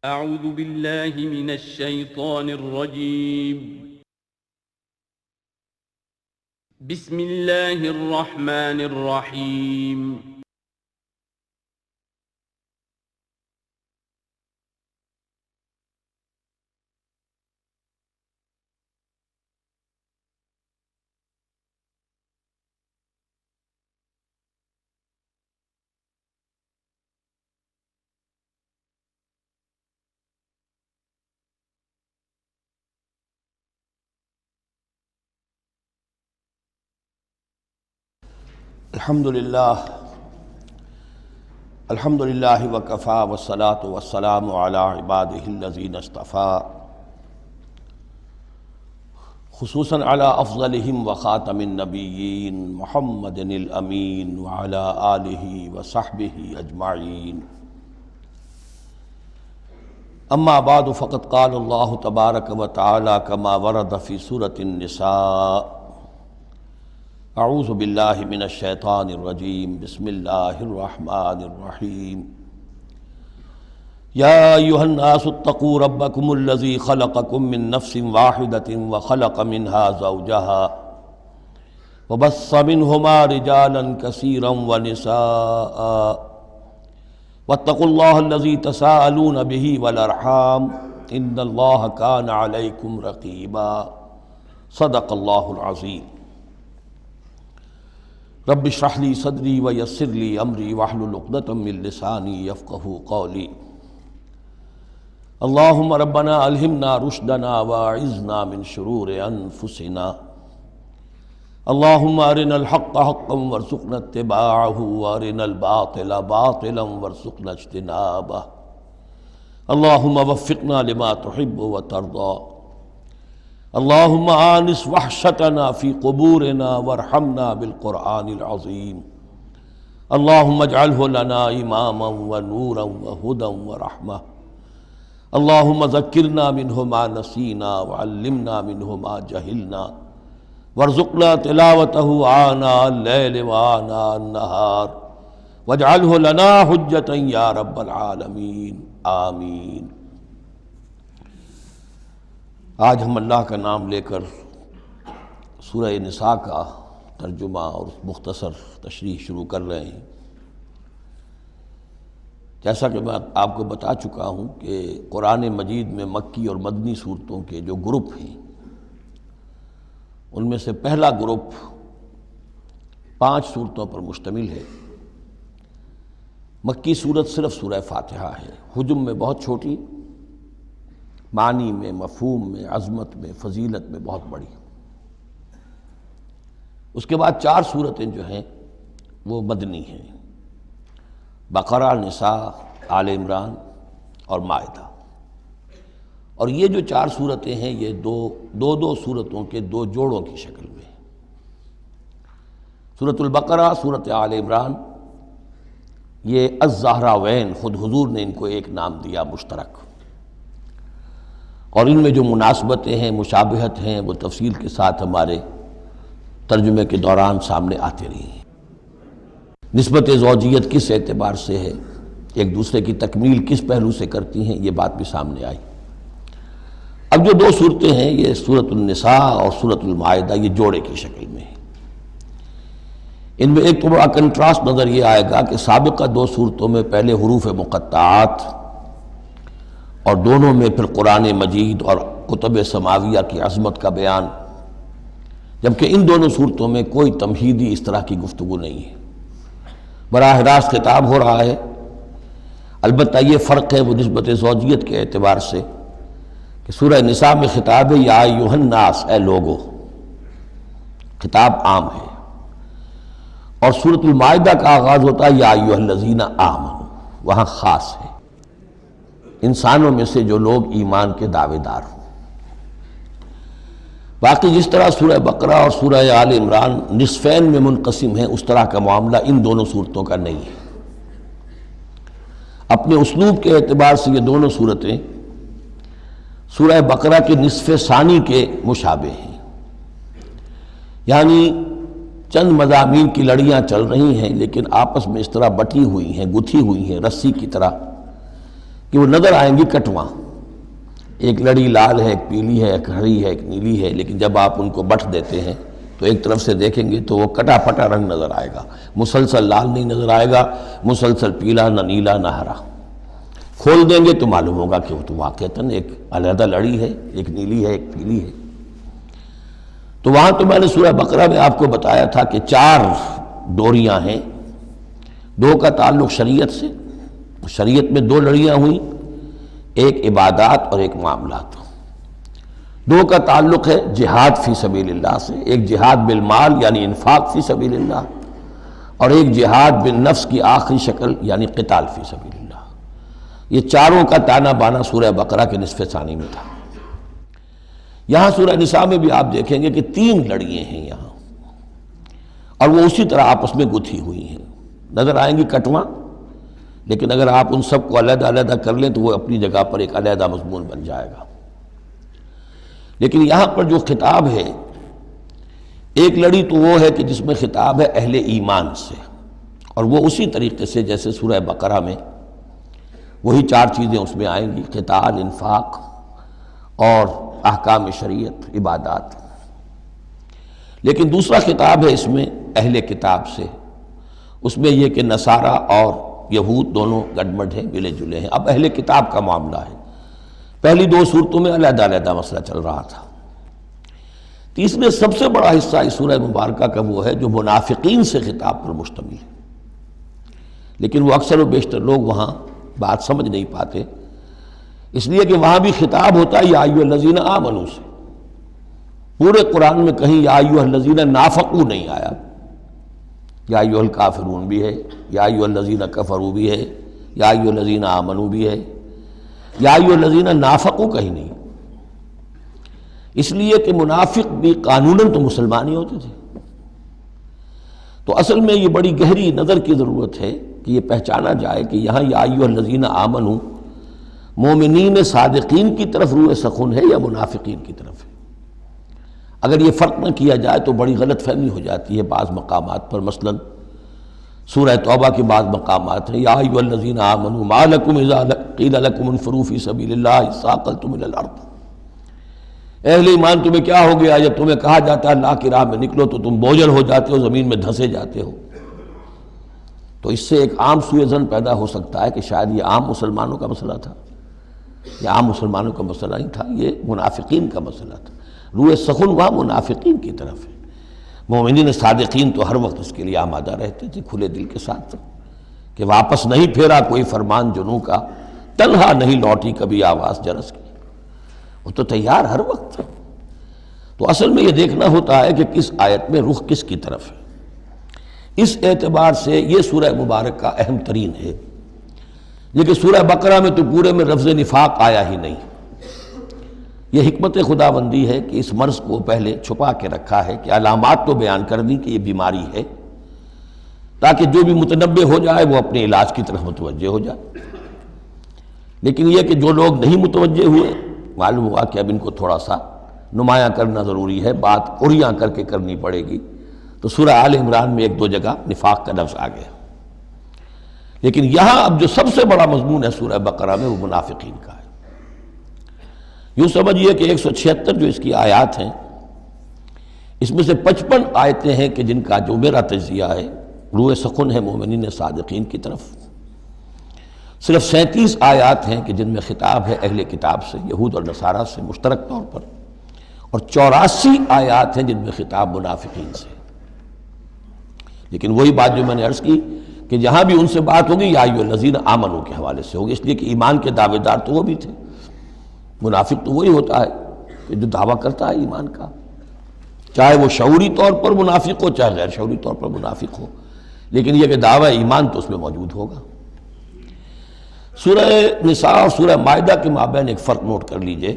أعوذ بالله من الشيطان الرجيم. بسم الله الرحمن الرحيم. الحمدللہ وکفا والصلاة والسلام علی عبادہ الذین اصطفى خصوصاً علی افضلہم وخاتم النبیین محمد الامین وعلی آلہ وصحبہ اجمعین. اما بعد فقد قال اللہ تبارک وتعالی کما ورد فی سورۃ النساء. اعوذ باللہ من الشیطان الرجیم. بسم اللہ الرحمن الرحیم. یا ایھا الناس اتقوا ربکم الذی خلقکم من نفس واحدۃ وخلق منها زوجها وبث منہما رجالا کثیرا ونساء واتقوا اللہ الذی تساءلون به والارحام ان اللہ کان علیکم رقیبا. صدق اللہ العظیم. رب اشرح لی صدری ویسر لی امری واحلل عقدۃ من لسانی یفقہوا قولی. اللہم ربنا الہمنا رشدنا واعذنا من شرور انفسنا. اللہم ارنا الحق حقا وارزقنا اتباعہ وارنا الباطل باطلا وارزقنا اجتنابہ. اللہم وفقنا لما تحب وترضى. اللہم آنس وحشتنا فی قبورنا وارحمنا بالقرآن العظیم. اللہم اجعلہ لنا اماما ونورا وہدا ورحمہ. اللہم ذکرنا منہ ما نسینا وعلمنا منہ ما جہلنا وارزقنا تلاوتہ آناء اللیل وآناء النہار واجعلہ لنا حجتا یا رب العالمین. آمین. آج ہم اللہ کا نام لے کر سورہ نساء کا ترجمہ اور مختصر تشریح شروع کر رہے ہیں. جیسا کہ میں آپ کو بتا چکا ہوں کہ قرآن مجید میں مکی اور مدنی صورتوں کے جو گروپ ہیں ان میں سے پہلا گروپ 5 صورتوں پر مشتمل ہے. مکی صورت صرف سورہ فاتحہ ہے، حجم میں بہت چھوٹی، معنی میں، مفہوم میں، عظمت میں، فضیلت میں بہت بڑی. اس کے بعد 4 صورتیں جو ہیں وہ مدنی ہیں: بقرہ، نساء، آل عمران اور مائدہ. اور یہ جو 4 صورتیں ہیں یہ دو صورتوں کے 2 جوڑوں کی شکل میں. سورۃ البقرہ، سورۃ آل عمران، یہ الزہراوین، خود حضور نے ان کو ایک نام دیا مشترک، اور ان میں جو مناسبتیں ہیں، مشابہت ہیں، وہ تفصیل کے ساتھ ہمارے ترجمے کے دوران سامنے آتے رہی ہیں. نسبت زوجیت کس اعتبار سے ہے، ایک دوسرے کی تکمیل کس پہلو سے کرتی ہیں، یہ بات بھی سامنے آئی. اب جو 2 صورتیں ہیں یہ سورۃ النساء اور سورۃ المائدہ، یہ جوڑے کی شکل میں ہیں. ان میں ایک تو بڑا کنٹراسٹ نظر یہ آئے گا کہ سابقہ 2 صورتوں میں پہلے حروف مقطعات اور دونوں میں پھر قرآن مجید اور کتب سماویہ کی عظمت کا بیان، جبکہ ان دونوں صورتوں میں کوئی تمہیدی اس طرح کی گفتگو نہیں ہے، براہ راست خطاب ہو رہا ہے. البتہ یہ فرق ہے وہ نسبت زوجیت کے اعتبار سے کہ سورہ نساء میں خطاب ہے یا ایھا الناس، اے لوگو، خطاب عام ہے، اور سورۃ المائدہ کا آغاز ہوتا ہے یا ایھا الذین آمنوا، وہاں خاص ہے، انسانوں میں سے جو لوگ ایمان کے دعوے دار ہوں. باقی جس طرح سورہ بقرہ اور سورہ آل عمران نصفین میں منقسم ہیں، اس طرح کا معاملہ ان دونوں صورتوں کا نہیں ہے. اپنے اسلوب کے اعتبار سے یہ دونوں صورتیں سورہ بقرہ کے نصف ثانی کے مشابہ ہیں، یعنی چند مضامین کی لڑیاں چل رہی ہیں لیکن آپس میں اس طرح بٹی ہوئی ہیں، گتھی ہوئی ہیں رسی کی طرح، کہ وہ نظر آئیں گی کٹواں، ایک لڑی لال ہے، ایک پیلی ہے، ایک ہری ہے، ایک نیلی ہے، لیکن جب آپ ان کو بٹھ دیتے ہیں تو ایک طرف سے دیکھیں گے تو وہ کٹا پھٹا رنگ نظر آئے گا، مسلسل لال نہیں نظر آئے گا، مسلسل پیلا، نہ نیلا نہ ہرا۔ کھول دیں گے تو معلوم ہوگا کہ وہ تو واقعتاً ایک علیحدہ لڑی ہے، ایک نیلی ہے، ایک پیلی ہے۔ تو وہاں تو میں نے سورہ بقرہ میں آپ کو بتایا تھا کہ 4 ڈوریاں ہیں، 2 کا تعلق شریعت سے، شریعت میں 2 لڑیاں ہوئیں، ایک عبادات اور ایک معاملات۔ 2 کا تعلق ہے جہاد فی سبیل اللہ سے، ایک جہاد بالمال یعنی انفاق فی سبیل اللہ، اور ایک جہاد بالنفس کی آخری شکل یعنی قتال فی سبیل اللہ۔ یہ چاروں کا تانا بانا سورہ بقرہ کے نصف ثانی میں تھا۔ یہاں سورہ نساء میں بھی آپ دیکھیں گے کہ 3 لڑیاں ہیں یہاں، اور وہ اسی طرح آپس میں گتھی ہوئی ہیں، نظر آئیں گی کٹواں، لیکن اگر آپ ان سب کو علیحدہ علیحدہ کر لیں تو وہ اپنی جگہ پر ایک علیحدہ مضمون بن جائے گا۔ لیکن یہاں پر جو خطاب ہے، ایک لڑی تو وہ ہے کہ جس میں خطاب ہے اہل ایمان سے، اور وہ اسی طریقے سے جیسے سورہ بقرہ میں وہی 4 چیزیں اس میں آئیں گی، قتال، انفاق اور احکام شریعت، عبادات۔ لیکن دوسرا خطاب ہے اس میں اہل کتاب سے، اس میں یہ کہ نصارہ اور یہود دونوں گڈمڈ ہیں، ملے جلے ہیں۔ اب اہل کتاب کا معاملہ ہے، پہلی 2 صورتوں میں علیحدہ علیحدہ مسئلہ چل رہا تھا۔ تیسرے سب سے بڑا حصہ اس سورہ مبارکہ کا وہ ہے جو منافقین سے خطاب پر مشتمل ہے، لیکن وہ اکثر و بیشتر لوگ وہاں بات سمجھ نہیں پاتے، اس لیے کہ وہاں بھی خطاب ہوتا ہے یا ایھا الذین آمنوا سے۔ پورے قرآن میں کہیں یا ایھا الذین نافقوا نہیں آیا، یا ایھا الکافرون بھی ہے، یا ایھا الذین کفروا بھی ہے، یا ایھا الذین آمنوا بھی ہے، یا ایھا الذین نافقوا کہیں نہیں، اس لیے کہ منافق بھی قانوناً تو مسلمان ہی ہوتے تھے۔ تو اصل میں یہ بڑی گہری نظر کی ضرورت ہے کہ یہ پہچانا جائے کہ یہاں یا ایھا الذین آمنوا مومنین صادقین کی طرف روح سخن ہے یا منافقین کی طرف ہے۔ اگر یہ فرق نہ کیا جائے تو بڑی غلط فہمی ہو جاتی ہے بعض مقامات پر، مثلا سورہ توبہ کے بعض مقامات ہیں، یا ایھا الذین آمنوا ما لکم اذا قیل لکم انفروا فی سبیل اللہ ثاقلتم الی الارض۔ اہل ایمان تمہیں کیا ہو گیا جب تمہیں کہا جاتا ہے اللہ کی راہ میں نکلو تو تم بوجھل ہو جاتے ہو، زمین میں دھنسے جاتے ہو۔ تو اس سے ایک عام سوء ظن پیدا ہو سکتا ہے کہ شاید یہ عام مسلمانوں کا مسئلہ تھا، یہ عام مسلمانوں کا مسئلہ نہیں تھا، یہ منافقین کا مسئلہ تھا۔ روح سخن وہاں منافقین کی طرف ہے، مومنین صادقین تو ہر وقت اس کے لیے آمادہ رہتے تھے کھلے دل کے ساتھ، کہ واپس نہیں پھیرا کوئی فرمان جنوں کا، تنہا نہیں لوٹی کبھی آواز جرس کی، وہ تو تیار ہر وقت تھا۔ تو اصل میں یہ دیکھنا ہوتا ہے کہ کس آیت میں رخ کس کی طرف ہے۔ اس اعتبار سے یہ سورہ مبارک کا اہم ترین ہے، لیکن سورہ بقرہ میں تو پورے میں لفظ نفاق آیا ہی نہیں۔ یہ حکمت خداوندی ہے کہ اس مرض کو پہلے چھپا کے رکھا ہے، کہ علامات تو بیان کر دی کہ یہ بیماری ہے، تاکہ جو بھی متنبہ ہو جائے وہ اپنے علاج کی طرف متوجہ ہو جائے۔ لیکن یہ کہ جو لوگ نہیں متوجہ ہوئے، معلوم ہوا کہ اب ان کو تھوڑا سا نمایاں کرنا ضروری ہے، بات عریاں کر کے کرنی پڑے گی۔ تو سورہ آل عمران میں 1-2 جگہ نفاق کا لفظ آ گیا، لیکن یہاں اب جو سب سے بڑا مضمون ہے سورہ بقرہ میں وہ منافقین کا ہے۔ یوں سمجھیے کہ 176 جو اس کی آیات ہیں، اس میں سے 55 آیتیں ہیں کہ جن کا جو میرا تجزیہ ہے روح سخن ہے مومنین صادقین کی طرف، صرف 37 آیات ہیں کہ جن میں خطاب ہے اہل کتاب سے، یہود اور نصارہ سے مشترک طور پر، اور 84 آیات ہیں جن میں خطاب منافقین سے۔ لیکن وہی بات جو میں نے عرض کی کہ جہاں بھی ان سے بات ہوگی یا ایھا الذین آمنوا کے حوالے سے ہوگی، اس لیے کہ ایمان کے دعوے دار تو وہ بھی تھے۔ منافق تو وہی ہوتا ہے کہ جو دعویٰ کرتا ہے ایمان کا، چاہے وہ شعوری طور پر منافق ہو چاہے غیر شعوری طور پر منافق ہو، لیکن یہ کہ دعویٰ ایمان تو اس میں موجود ہوگا۔ سورہ نساء اور سورہ مائدہ کے مابین ایک فرق نوٹ کر لیجئے۔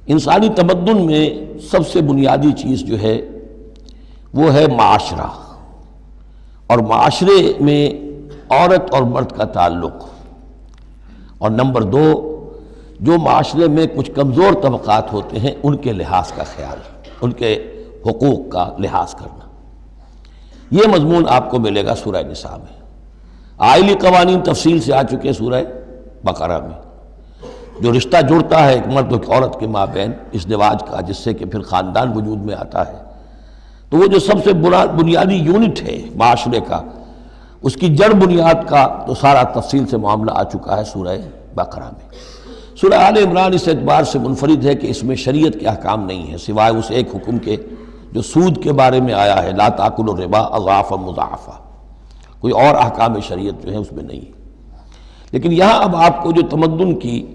انسانی تمدن میں سب سے بنیادی چیز جو ہے وہ ہے معاشرہ، اور معاشرے میں عورت اور مرد کا تعلق، اور نمبر 2 جو معاشرے میں کچھ کمزور طبقات ہوتے ہیں ان کے لحاظ کا خیال، ان کے حقوق کا لحاظ کرنا۔ یہ مضمون آپ کو ملے گا سورہ نساء میں۔ آئلی قوانین تفصیل سے آ چکے سورہ بقرہ میں، جو رشتہ جڑتا ہے ایک مرد و ایک عورت کے مابین ازدواج کا، جس سے کہ پھر خاندان وجود میں آتا ہے، تو وہ جو سب سے بنیادی یونٹ ہے معاشرے کا، اس کی جڑ بنیاد کا تو سارا تفصیل سے معاملہ آ چکا ہے سورہ بقرہ میں۔ سورہ آل عمران اس اعتبار سے منفرد ہے کہ اس میں شریعت کے احکام نہیں ہیں سوائے اس ایک حکم کے جو سود کے بارے میں آیا ہے، لا تاکلوا الربا اضعافا مضاعفا، کوئی اور احکام شریعت جو ہے اس میں نہیں ہے۔ لیکن یہاں اب آپ کو جو تمدن کی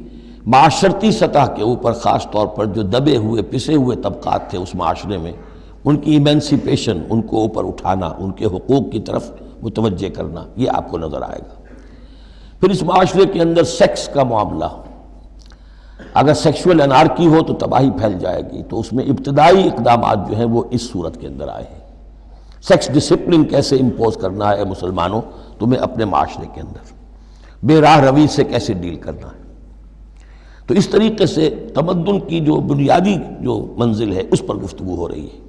معاشرتی سطح کے اوپر خاص طور پر جو دبے ہوئے پسے ہوئے طبقات تھے اس معاشرے میں، ان کی ایمینسیپیشن، ان کو اوپر اٹھانا، ان کے حقوق کی طرف متوجہ کرنا، یہ آپ کو نظر آئے گا۔ پھر اس معاشرے کے اندر سیکس کا معاملہ، اگر سیکشول انارکی ہو تو تباہی پھیل جائے گی، تو اس میں ابتدائی اقدامات جو ہیں وہ اس صورت کے اندر آئے ہیں۔ سیکس ڈسپلن کیسے امپوز کرنا ہے مسلمانوں تمہیں اپنے معاشرے کے اندر، بے راہ روی سے کیسے ڈیل کرنا ہے۔ تو اس طریقے سے تمدن کی جو بنیادی جو منزل ہے اس پر گفتگو ہو رہی ہے۔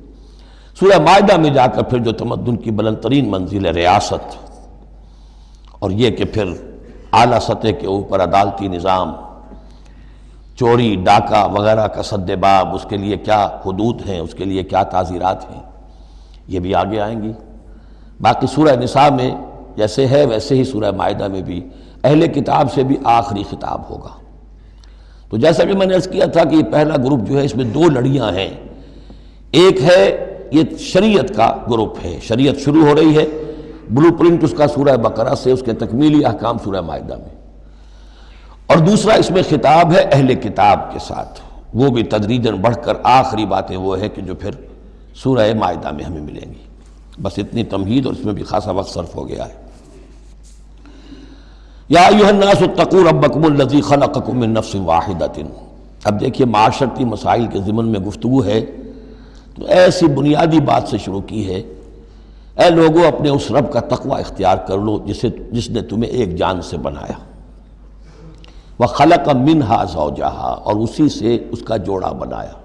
سورہ مائدہ میں جا کر پھر جو تمدن کی بلند ترین منزل ہے ریاست، اور یہ کہ پھر اعلیٰ سطح کے اوپر عدالتی نظام، چوری ڈاکہ وغیرہ کا سد باب، اس کے لیے کیا حدود ہیں، اس کے لیے کیا تعزیرات ہیں، یہ بھی آگے آئیں گی۔ باقی سورہ نساء میں جیسے ہے ویسے ہی سورہ مائدہ میں بھی اہل کتاب سے بھی آخری خطاب ہوگا۔ تو جیسا کہ میں نے عرض کیا تھا کہ یہ پہلا گروپ جو ہے اس میں دو لڑیاں ہیں، ایک ہے یہ شریعت کا گروپ ہے، شریعت شروع ہو رہی ہے، بلو پرنٹ اس کا سورہ بقرہ سے، اس کے تکمیلی احکام سورہ مائدہ میں، اور دوسرا اس میں خطاب ہے اہل کتاب کے ساتھ، وہ بھی تدریجاً بڑھ کر آخری باتیں وہ ہے کہ جو پھر سورہ مائدہ میں ہمیں ملیں گی۔ بس اتنی تمہید، اور اس میں بھی خاصا وقت صرف ہو گیا ہے۔ یا ایھا الناس اتقوا ربکم الذی خلقکم من نفس واحدۃ۔ اب دیکھیے معاشرتی مسائل کے ضمن میں گفتگو ہے تو ایسی بنیادی بات سے شروع کی ہے، اے لوگوں اپنے اس رب کا تقوی اختیار کر لو جس نے تمہیں ایک جان سے بنایا، وَخَلَقَ مِنْهَا زَوْجَهَا، اور اسی سے اس کا جوڑا بنایا۔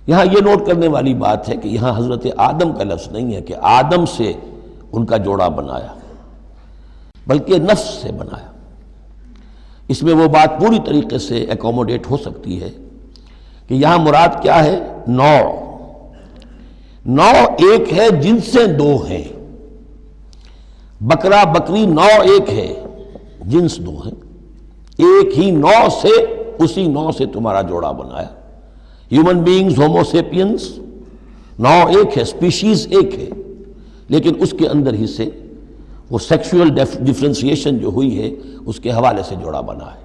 یہاں یہ نوٹ کرنے والی بات ہے کہ یہاں حضرت آدم کا لفظ نہیں ہے کہ آدم سے ان کا جوڑا بنایا، بلکہ نفس سے بنایا۔ اس میں وہ بات پوری طریقے سے ایکوموڈیٹ ہو سکتی ہے کہ یہاں مراد کیا ہے، نوع ایک ہے، جنسیں دو ہیں، بکرا بکری نوع ایک ہے، جنس دو ہیں، ایک ہی نوع سے، اسی نوع سے تمہارا جوڑا بنایا۔ ہیومن بینگز ہومو سیپینز، نوع ایک ہے، اسپیشیز ایک ہے، لیکن اس کے اندر ہی سے وہ سیکشول ڈفرینسیشن جو ہوئی ہے اس کے حوالے سے جوڑا بنا ہے۔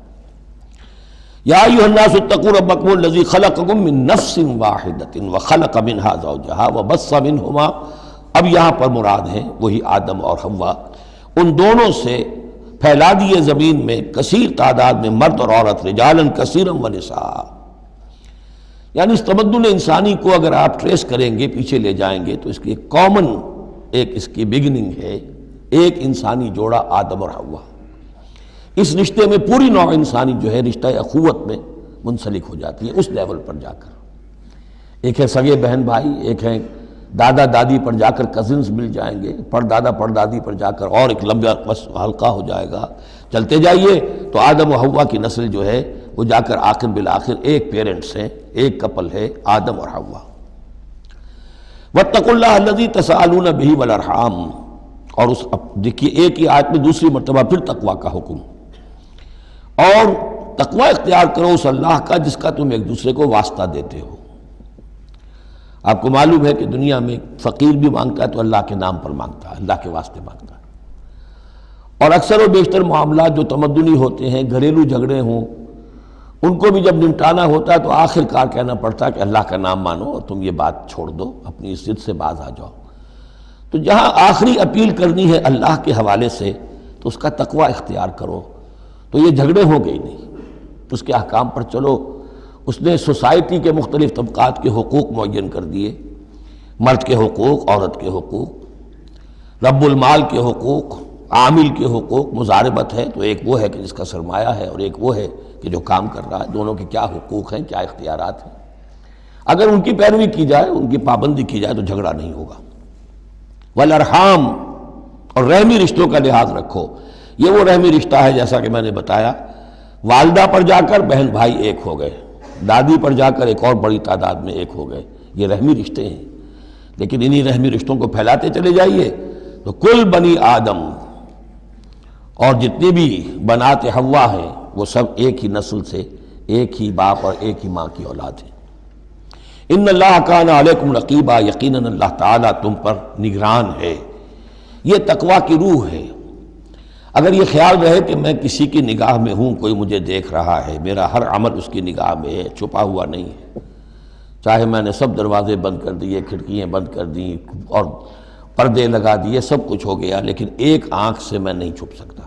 یا ایھا الناس اتقوا ربکم الذی خلقکم من نفس واحدۃ وخلق منها زوجها وبث منہما، اب یہاں پر مراد ہیں وہی آدم اور حوا، ان دونوں سے پھیلا دیے زمین میں کثیر تعداد میں مرد اور عورت، رجالا کثیرا ونساء۔ یعنی اس تمدن انسانی کو اگر آپ ٹریس کریں گے، پیچھے لے جائیں گے، تو اس کی ایک کامن اس کی بگننگ ہے، ایک انسانی جوڑا آدم اور حوا۔ اس رشتے میں پوری نوع انسانی جو ہے رشتہ اخوت میں منسلک ہو جاتی ہے، اس لیول پر جا کر۔ ایک ہے سگے بہن بھائی، ایک ہے دادا دادی پر جا کر کزنز مل جائیں گے، پردادا پردادی پر جا کر اور ایک لمبا حلقہ ہو جائے گا۔ چلتے جائیے تو آدم و حوا کی نسل جو ہے وہ جا کر آخر بالآخر ایک پیرنٹس ہیں، ایک کپل ہے، آدم اور حوا۔ واتقوا اللہ الذی تساءلون بہ والارحام، اور اس دیکھیے ایک ہی آیت میں دوسری مرتبہ پھر تقوی کا حکم، اور تقوی اختیار کرو اس اللہ کا جس کا تم ایک دوسرے کو واسطہ دیتے ہو۔ آپ کو معلوم ہے کہ دنیا میں فقیر بھی مانگتا ہے تو اللہ کے نام پر مانگتا ہے، اللہ کے واسطے مانگتا ہے، اور اکثر و بیشتر معاملات جو تمدنی ہوتے ہیں، گھریلو جھگڑے ہوں، ان کو بھی جب نمٹانا ہوتا ہے تو آخر کار کہنا پڑتا ہے کہ اللہ کا نام مانو اور تم یہ بات چھوڑ دو، اپنی اس ضد سے باز آ جاؤ۔ تو جہاں آخری اپیل کرنی ہے اللہ کے حوالے سے تو اس کا تقوی اختیار کرو، تو یہ جھگڑے ہو گئی نہیں، اس کے احکام پر چلو۔ اس نے سوسائٹی کے مختلف طبقات کے حقوق معین کر دیے، مرد کے حقوق، عورت کے حقوق، رب المال کے حقوق، عامل کے حقوق، مضاربت ہے تو ایک وہ ہے کہ جس کا سرمایہ ہے، اور ایک وہ ہے کہ جو کام کر رہا ہے، دونوں کے کیا حقوق ہیں، کیا اختیارات ہیں۔ اگر ان کی پیروی کی جائے، ان کی پابندی کی جائے تو جھگڑا نہیں ہوگا۔ والارحام، اور رحمی رشتوں کا لحاظ رکھو۔ یہ وہ رحمی رشتہ ہے جیسا کہ میں نے بتایا، والدہ پر جا کر بہن بھائی ایک ہو گئے، دادی پر جا کر ایک اور بڑی تعداد میں ایک ہو گئے، یہ رحمی رشتے ہیں۔ لیکن انہی رحمی رشتوں کو پھیلاتے چلے جائیے تو کل بنی آدم، اور جتنی بھی بنات حوا ہیں وہ سب ایک ہی نسل سے، ایک ہی باپ اور ایک ہی ماں کی اولاد ہیں۔ ان اللہ کان علیکم رقیبا، یقیناً اللہ تعالیٰ تم پر نگران ہے۔ یہ تقویٰ کی روح ہے۔ اگر یہ خیال رہے کہ میں کسی کی نگاہ میں ہوں، کوئی مجھے دیکھ رہا ہے، میرا ہر عمل اس کی نگاہ میں ہے، چھپا ہوا نہیں ہے، چاہے میں نے سب دروازے بند کر دیے، کھڑکیاں بند کر دیں اور پردے لگا دیے، سب کچھ ہو گیا، لیکن ایک آنکھ سے میں نہیں چھپ سکتا۔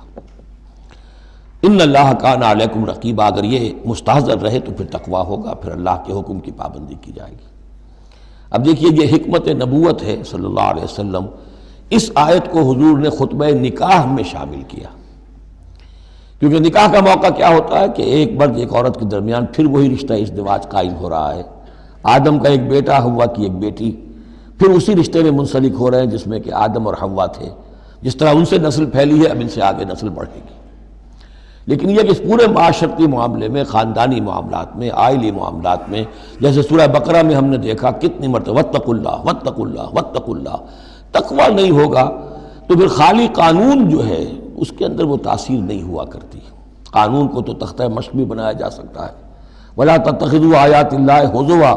ان اللہ کان علیکم رقیبا، اگر یہ مستحضر رہے تو پھر تقویٰ ہوگا، پھر اللہ کے حکم کی پابندی کی جائے گی۔ اب دیکھیے یہ حکمت نبوت ہے صلی اللہ علیہ وسلم، اس آیت کو حضور نے خطبہ نکاح میں شامل کیا، کیونکہ نکاح کا موقع کیا ہوتا ہے کہ ایک مرد ایک عورت کے درمیان پھر وہی رشتہ ازدواج قائم ہو رہا ہے، آدم کا ایک بیٹا، حوا کی ایک بیٹی، پھر اسی رشتے میں منسلک ہو رہے ہیں جس میں کہ آدم اور حوا تھے، جس طرح ان سے نسل پھیلی ہے اب ان سے آگے نسل بڑھے گی۔ لیکن یہ کہ اس پورے معاشرتی معاملے میں، خاندانی معاملات میں، عائلی معاملات میں، جیسے سورہ بقرہ میں ہم نے دیکھا کتنی مرتبہ واتقوا اللہ واتقوا اللہ واتقوا اللہ، تقویٰ نہیں ہوگا تو پھر خالی قانون جو ہے اس کے اندر وہ تاثیر نہیں ہوا کرتی۔ قانون کو تو تختہ مشق بھی بنایا جا سکتا ہے، وَلَا تَتَّخِذُوا آیَاتِ اللَّهِ هُزُوًا،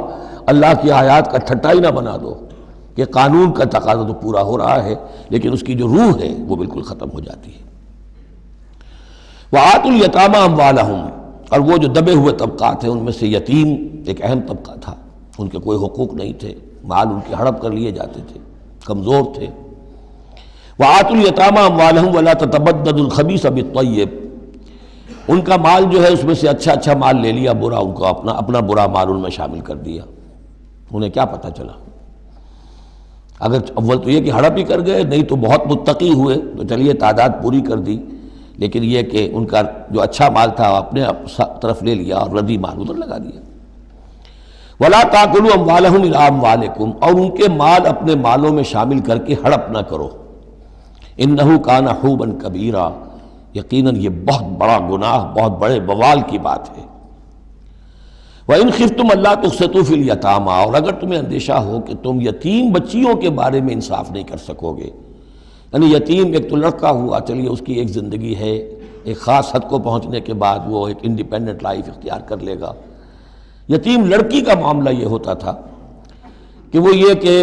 اللہ کی آیات کا ٹھٹا ہی نہ بنا دو کہ قانون کا تقاضا تو پورا ہو رہا ہے لیکن اس کی جو روح ہے وہ بالکل ختم ہو جاتی ہے۔ وَآتُوا الْيَتَامَىٰ أَمْوَالَهُمْ، اور وہ جو دبے ہوئے طبقات ہیں ان میں سے یتیم ایک اہم طبقہ تھا، ان کے کوئی حقوق نہیں تھے، مال ان کے ہڑپ کر لیے جاتے تھے، کمزور تھے۔ وَآتُوا الْيَتَامَىٰ أَمْوَالَهُمْ وَلَا تَتَبَدَّلُوا الْخَبِيثَ بِالطَّيِّبِ، ان کا مال جو ہے اس میں سے اچھا اچھا مال لے لیا، برا ان کو اپنا برا مال ان میں شامل کر دیا۔ انہیں کیا پتہ چلا؟ اگر اول تو یہ کہ ہڑپ ہی کر گئے، نہیں تو بہت متقی ہوئے تو چلیے تعداد پوری کر دی، لیکن یہ کہ ان کا جو اچھا مال تھا اپنے طرف لے لیا اور ردی مال ادھر لگا دیا۔ وَلَا تَأْكُلُوا أَمْوَالَهُمْ إِلَىٰ أَمْوَالِكُمْ، اور ان کے مال اپنے مالوں میں شامل کر کے ہڑپ نہ کرو۔ إِنَّهُ كَانَ حُوبًا كَبِيرًا، یقیناً یہ بہت بڑا گناہ، بہت بڑے بوال کی بات ہے۔ وَإِنْ خِفْتُمْ أَلَّا تُقْسِطُوا فِي الْيَتَامَىٰ، اور اگر تمہیں اندیشہ ہو کہ تم یتیم بچیوں کے بارے میں انصاف نہیں کر سکو گے، یعنی یتیم ایک تو لڑکا ہوا، چلیے اس کی ایک زندگی ہے، ایک خاص حد کو پہنچنے کے بعد وہ ایک انڈیپینڈنٹ لائف اختیار کر لے گا۔ یتیم لڑکی کا معاملہ یہ ہوتا تھا کہ وہ یہ کہ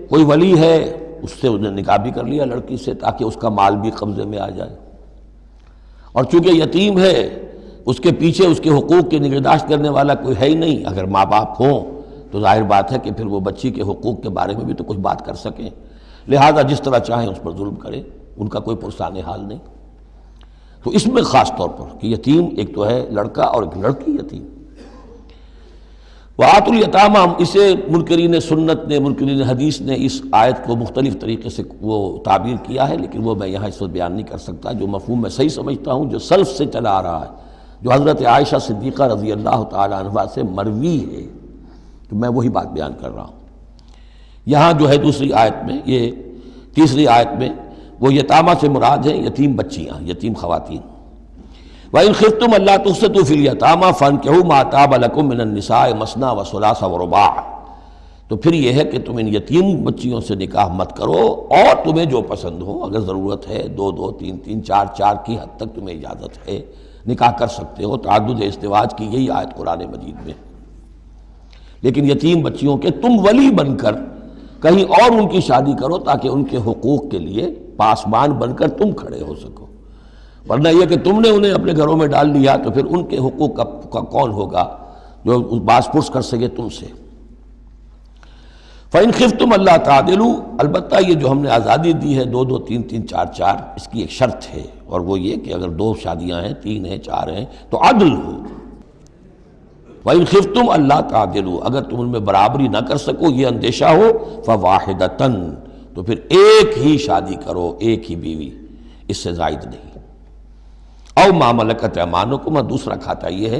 کوئی ولی ہے، اس سے انہیں نکاح بھی کر لیا لڑکی سے تاکہ اس کا مال بھی قبضے میں آ جائے، اور چونکہ یتیم ہے اس کے پیچھے اس کے حقوق کی نگہداشت کرنے والا کوئی ہے ہی نہیں۔ اگر ماں باپ ہوں تو ظاہر بات ہے کہ پھر وہ بچی کے حقوق کے بارے میں بھی تو کچھ بات کر سکیں، لہذا جس طرح چاہیں اس پر ظلم کریں، ان کا کوئی پرسان حال نہیں۔ تو اس میں خاص طور پر کہ یتیم ایک تو ہے لڑکا اور ایک لڑکی یتیم۔ وَآتُوا الْيَتَامَىٰ، اسے منکرین سنت نے، منکرین حدیث نے اس آیت کو مختلف طریقے سے وہ تعبیر کیا ہے، لیکن وہ میں یہاں اس وقت بیان نہیں کر سکتا۔ جو مفہوم میں صحیح سمجھتا ہوں، جو سلف سے چلا آ رہا ہے، جو حضرت عائشہ صدیقہ رضی اللہ تعالی عنہا سے مروی ہے، تو میں وہی بات بیان کر رہا ہوں۔ یہاں جو ہے دوسری آیت میں، یہ تیسری آیت میں، وہ یتامہ سے مراد ہیں یتیم بچیاں، یتیم خواتین۔ وَإِنْ خِفْتُمْ أَلَّا تُقْسِطُوا فِي الْيَتَامَىٰ فَانكِحُوا مَا طَابَ لَكُم مِّنَ النِّسَاءِ مَثْنَىٰ وَثُلَاثَ وَرُبَاعَ، تو پھر یہ ہے کہ تم ان یتیم بچیوں سے نکاح مت کرو، اور تمہیں جو پسند ہو، اگر ضرورت ہے دو دو تین تین چار چار کی حد تک تمہیں اجازت ہے، نکاح کر سکتے ہو۔ تعدد ازدواج کی یہی آیت قرآن مجید میں۔ لیکن یتیم بچیوں کے تم ولی بن کر کہیں اور ان کی شادی کرو تاکہ ان کے حقوق کے لیے پاسبان بن کر تم کھڑے ہو سکو، ورنہ یہ کہ تم نے انہیں اپنے گھروں میں ڈال لیا تو پھر ان کے حقوق کا کون ہوگا جو باز پرس کر سکے تم سے۔ فَإِنْ خِفْتُمْ أَلَّا تَعْدِلُوا، البتہ یہ جو ہم نے آزادی دی ہے دو دو تین تین چار چار، اس کی ایک شرط ہے، اور وہ یہ کہ اگر دو شادیاں ہیں، تین ہیں، چار ہیں، تو عدل ہو۔ وَإِنْ خِفْتُمْ أَلَّا تَعْدِلُوا، اگر تم ان میں برابری نہ کر سکو، یہ اندیشہ ہو، فَوَاحِدَةً، تو پھر ایک ہی شادی کرو، ایک ہی بیوی، اس سے زائد نہیں۔ او ما ملکت ایمانکم، دوسرا کھاتا یہ ہے،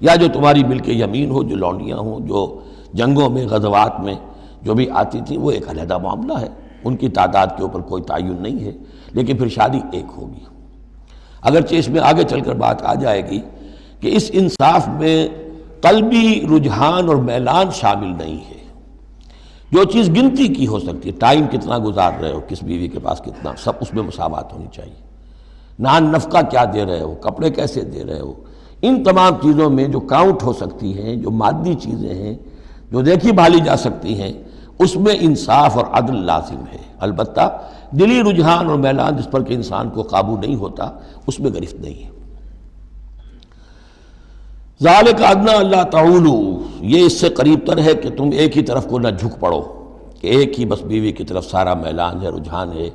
یا جو تمہاری ملک یمین ہو، جو لونڈیاں ہوں، جو جنگوں میں غزوات میں جو بھی آتی تھیں، وہ ایک علیحدہ معاملہ ہے، ان کی تعداد کے اوپر کوئی تعین نہیں ہے، لیکن پھر شادی ایک ہوگی۔ اگرچہ اس میں آگے چل کر بات آ جائے گی کہ اس انصاف میں قلبی رجحان اور میلان شامل نہیں ہے۔ جو چیز گنتی کی ہو سکتی ہے، ٹائم کتنا گزار رہے ہو، کس بیوی کے پاس کتنا، سب اس میں مساوات ہونی چاہیے۔ نان نفقہ کیا دے رہے ہو، کپڑے کیسے دے رہے ہو، ان تمام چیزوں میں جو کاؤنٹ ہو سکتی ہیں، جو مادی چیزیں ہیں، جو دیکھی بھالی جا سکتی ہیں، اس میں انصاف اور عدل لازم ہے۔ البتہ دلی رجحان اور میلان جس پر کہ انسان کو قابو نہیں ہوتا، اس میں گرفت نہیں ہے۔ ذالک ادنیٰ اللہ تعولوا، یہ اس سے قریب تر ہے کہ تم ایک ہی طرف کو نہ جھک پڑو، کہ ایک ہی بس بیوی کی طرف سارا میلان ہے، رجحان ہے۔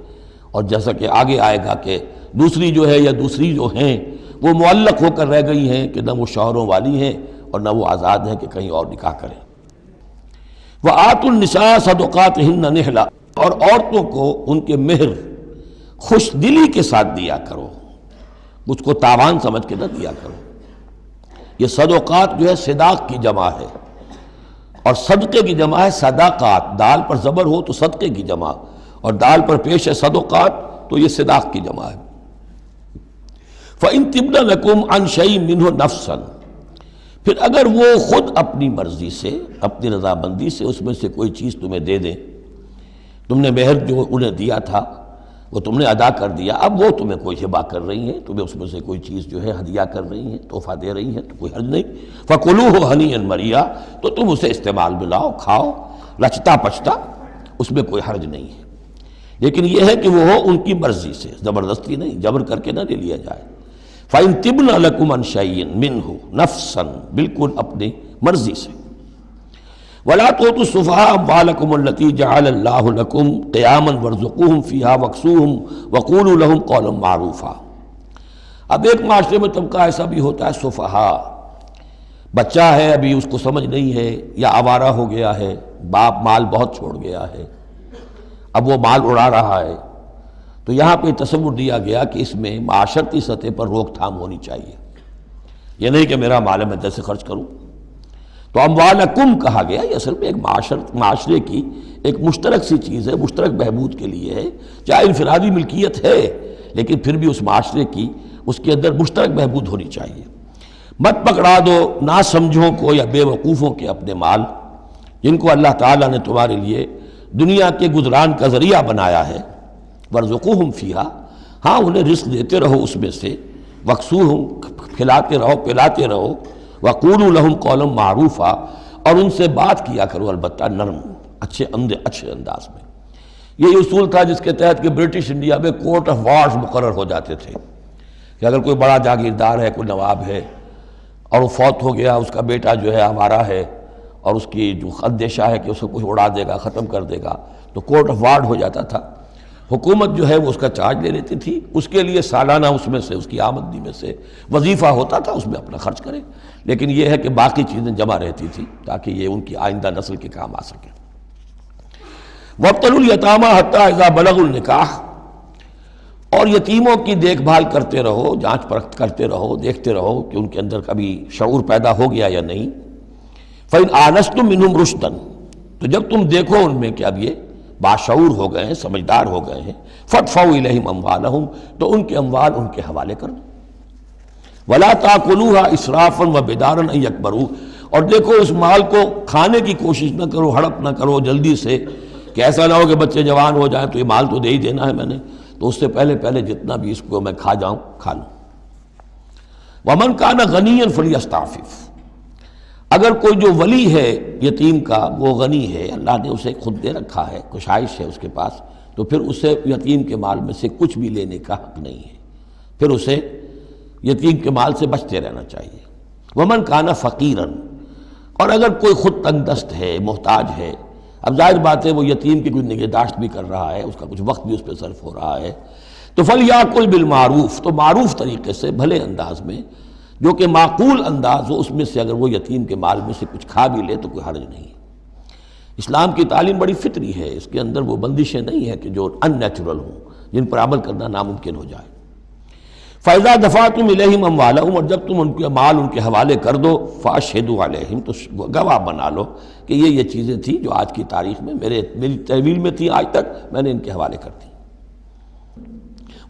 اور جیسا کہ آگے آئے گا کہ دوسری جو ہے یا دوسری جو ہیں وہ معلق ہو کر رہ گئی ہیں کہ نہ وہ شوہروں والی ہیں اور نہ وہ آزاد ہیں کہ کہیں اور نکاح کریں۔ وَآتُوا النِّسَاءَ صَدُقَاتِهِنَّ نِحْلًا، اور عورتوں کو ان کے مہر خوش دلی کے ساتھ دیا کرو، مجھ کو تاوان سمجھ کے نہ دیا کرو۔ یہ صدقات جو ہے صداق کی جمع ہے، اور صدقے کی جمع ہے صداقات۔ دال پر زبر ہو تو صدقے کی جمع، اور دال پر پیش ہے صدقات تو یہ صداق کی جمع ہے۔ فَإِن طِبْنَ لَكُمْ عَنْ شَيْءٍ مِّنْهُ نَفْسًا، پھر اگر وہ خود اپنی مرضی سے، اپنی رضامندی سے اس میں سے کوئی چیز تمہیں دے دیں، تم نے مہر جو انہیں دیا تھا وہ تم نے ادا کر دیا، اب وہ تمہیں کوئی ہبہ کر رہی ہیں، تمہیں اس میں سے کوئی چیز جو ہے ہدیہ کر رہی ہیں، تحفہ دے رہی ہیں، تو کوئی حرج نہیں۔ فَكُلُوهُ هَنِيًّا مَرِيًّا، تو تم اسے استعمال میں لاؤ، کھاؤ لچتا پچتا، اس میں کوئی حرج نہیں ہے۔ لیکن یہ ہے کہ وہ ہو ان کی مرضی سے، زبردستی نہیں، جبر کر کے نہ لے لیا جائے۔ فَإِن طِبْنَ لَكُمْ عَنْ شَيْءٍ مِّنْهُ نَفْسًا، بالکل اپنی مرضی سے۔ وَلَا تُؤْتُوا السُّفَهَاءَ أَمْوَالَكُمُ الَّتِي جَعَلَ اللَّهُ لَكُمْ قِيَامًا وَارْزُقُوهُمْ فِيهَا وَاكْسُوهُمْ وَقُولُوا لَهُمْ قَوْلًا مَّعْرُوفًا۔ اب ایک معاشرے میں طبقہ ایسا بھی ہوتا ہے سفہاء، بچہ ہے ابھی اس کو سمجھ نہیں ہے یا آوارہ ہو گیا ہے، باپ مال بہت چھوڑ گیا ہے، اب وہ مال اڑا رہا ہے، تو یہاں پہ تصور دیا گیا کہ اس میں معاشرتی سطح پر روک تھام ہونی چاہیے۔ یہ نہیں کہ میرا مال ہے میں جیسے خرچ کروں۔ تو اموالکم کہا گیا، یہ اصل میں ایک معاشرے کی ایک مشترک سی چیز ہے، مشترک بہبود کے لیے ہے، چاہے انفرادی ملکیت ہے لیکن پھر بھی اس معاشرے کی اس کے اندر مشترک بہبود ہونی چاہیے۔ مت پکڑا دو ناسمجھوں کو یا بے وقوفوں کے اپنے مال، جن کو اللہ تعالیٰ نے تمہارے لیے دنیا کے گزران کا ذریعہ بنایا ہے۔ وَارْزُقُوهُمْ فِيهَا، ہاں انہیں رزق دیتے رہو اس میں سے، وَاكْسُوهُمْ کھلاتے رہو پلاتے رہو، وَقُولُوا لَهُمْ قَوْلًا مَّعْرُوفًا، اور ان سے بات کیا کرو البتہ نرم، اچھے انداز میں۔ یہی اصول تھا جس کے تحت کہ برٹش انڈیا میں کورٹ آف وارز مقرر ہو جاتے تھے، کہ اگر کوئی بڑا جاگیردار ہے، کوئی نواب ہے اور وہ فوت ہو گیا، اس کا بیٹا جو ہے آوارہ ہے اور اس کی جو اندیشہ ہے کہ اسے کچھ اڑا دے گا، ختم کر دے گا، تو کورٹ آف وارز ہو جاتا تھا۔ حکومت جو ہے وہ اس کا چارج لے لیتی تھی، اس کے لیے سالانہ اس میں سے، اس کی آمدنی میں سے وظیفہ ہوتا تھا، اس میں اپنا خرچ کرے، لیکن یہ ہے کہ باقی چیزیں جمع رہتی تھی تاکہ یہ ان کی آئندہ نسل کے کام آ سکے۔ وَابْتَلُوا الْيَتَامَىٰ حَتَّىٰ إِذَا بَلَغُوا النِّكَاحَ، اور یتیموں کی دیکھ بھال کرتے رہو، جانچ پرکھ کرتے رہو، دیکھتے رہو کہ ان کے اندر کبھی شعور پیدا ہو گیا یا نہیں۔ فَإِنْ آنَسْتُم مِّنْهُمْ رُشْدًا، تو جب تم دیکھو ان میں کہ اب یہ باشعور ہو گئے ہیں، سمجھدار ہو گئے ہیں، فَادْفَعُوا إِلَيْهِمْ أَمْوَالَهُمْ، تو ان کے اموال ان کے حوالے کر دو۔ وَلَا تَأْكُلُوهَا إِسْرَافًا وَبِدَارًا أَن يَكْبَرُوا، اور دیکھو اس مال کو کھانے کی کوشش نہ کرو، ہڑپ نہ کرو جلدی سے، کہ ایسا نہ ہو کہ بچے جوان ہو جائیں تو یہ مال تو دے ہی دینا ہے میں نے، تو اس سے پہلے جتنا بھی اس کو میں کھا جاؤں کھا لوں۔ وَمَنْ كَانَ غَنِيًّا فَلْيَسْتَعْفِفْ، اگر کوئی جو ولی ہے یتیم کا وہ غنی ہے، اللہ نے اسے خود دے رکھا ہے، کشائش ہے اس کے پاس، تو پھر اسے یتیم کے مال میں سے کچھ بھی لینے کا حق نہیں ہے، پھر اسے یتیم کے مال سے بچتے رہنا چاہیے۔ وَمَنْ كَانَ فَقِيرًا، اور اگر کوئی خود تنگ دست ہے، محتاج ہے، اب ظاہر بات ہے وہ یتیم کی کوئی نگہداشت بھی کر رہا ہے، اس کا کچھ وقت بھی اس پہ صرف ہو رہا ہے، تو فَلْيَأْكُلْ بِالْمَعْرُوفِ، تو معروف طریقے سے، بھلے انداز میں، جو کہ معقول انداز ہو، اس میں سے اگر وہ یتیم کے مال میں سے کچھ کھا بھی لے تو کوئی حرج نہیں ہے۔ اسلام کی تعلیم بڑی فطری ہے، اس کے اندر وہ بندشیں نہیں ہیں کہ جو ان نیچرل ہوں، جن پر عمل کرنا ناممکن ہو جائے۔ فَإِذَا دَفَعْتُمْ إِلَيْهِمْ أَمْوَالَهُمْ، اور جب تم ان کے مال ان کے حوالے کر دو، فَأَشْهِدُوا عَلَيْهِمْ، تو گواہ بنا لو کہ یہ چیزیں تھیں جو آج کی تاریخ میں میری تحویل میں تھی، آج تک میں نے ان کے حوالے کر دی۔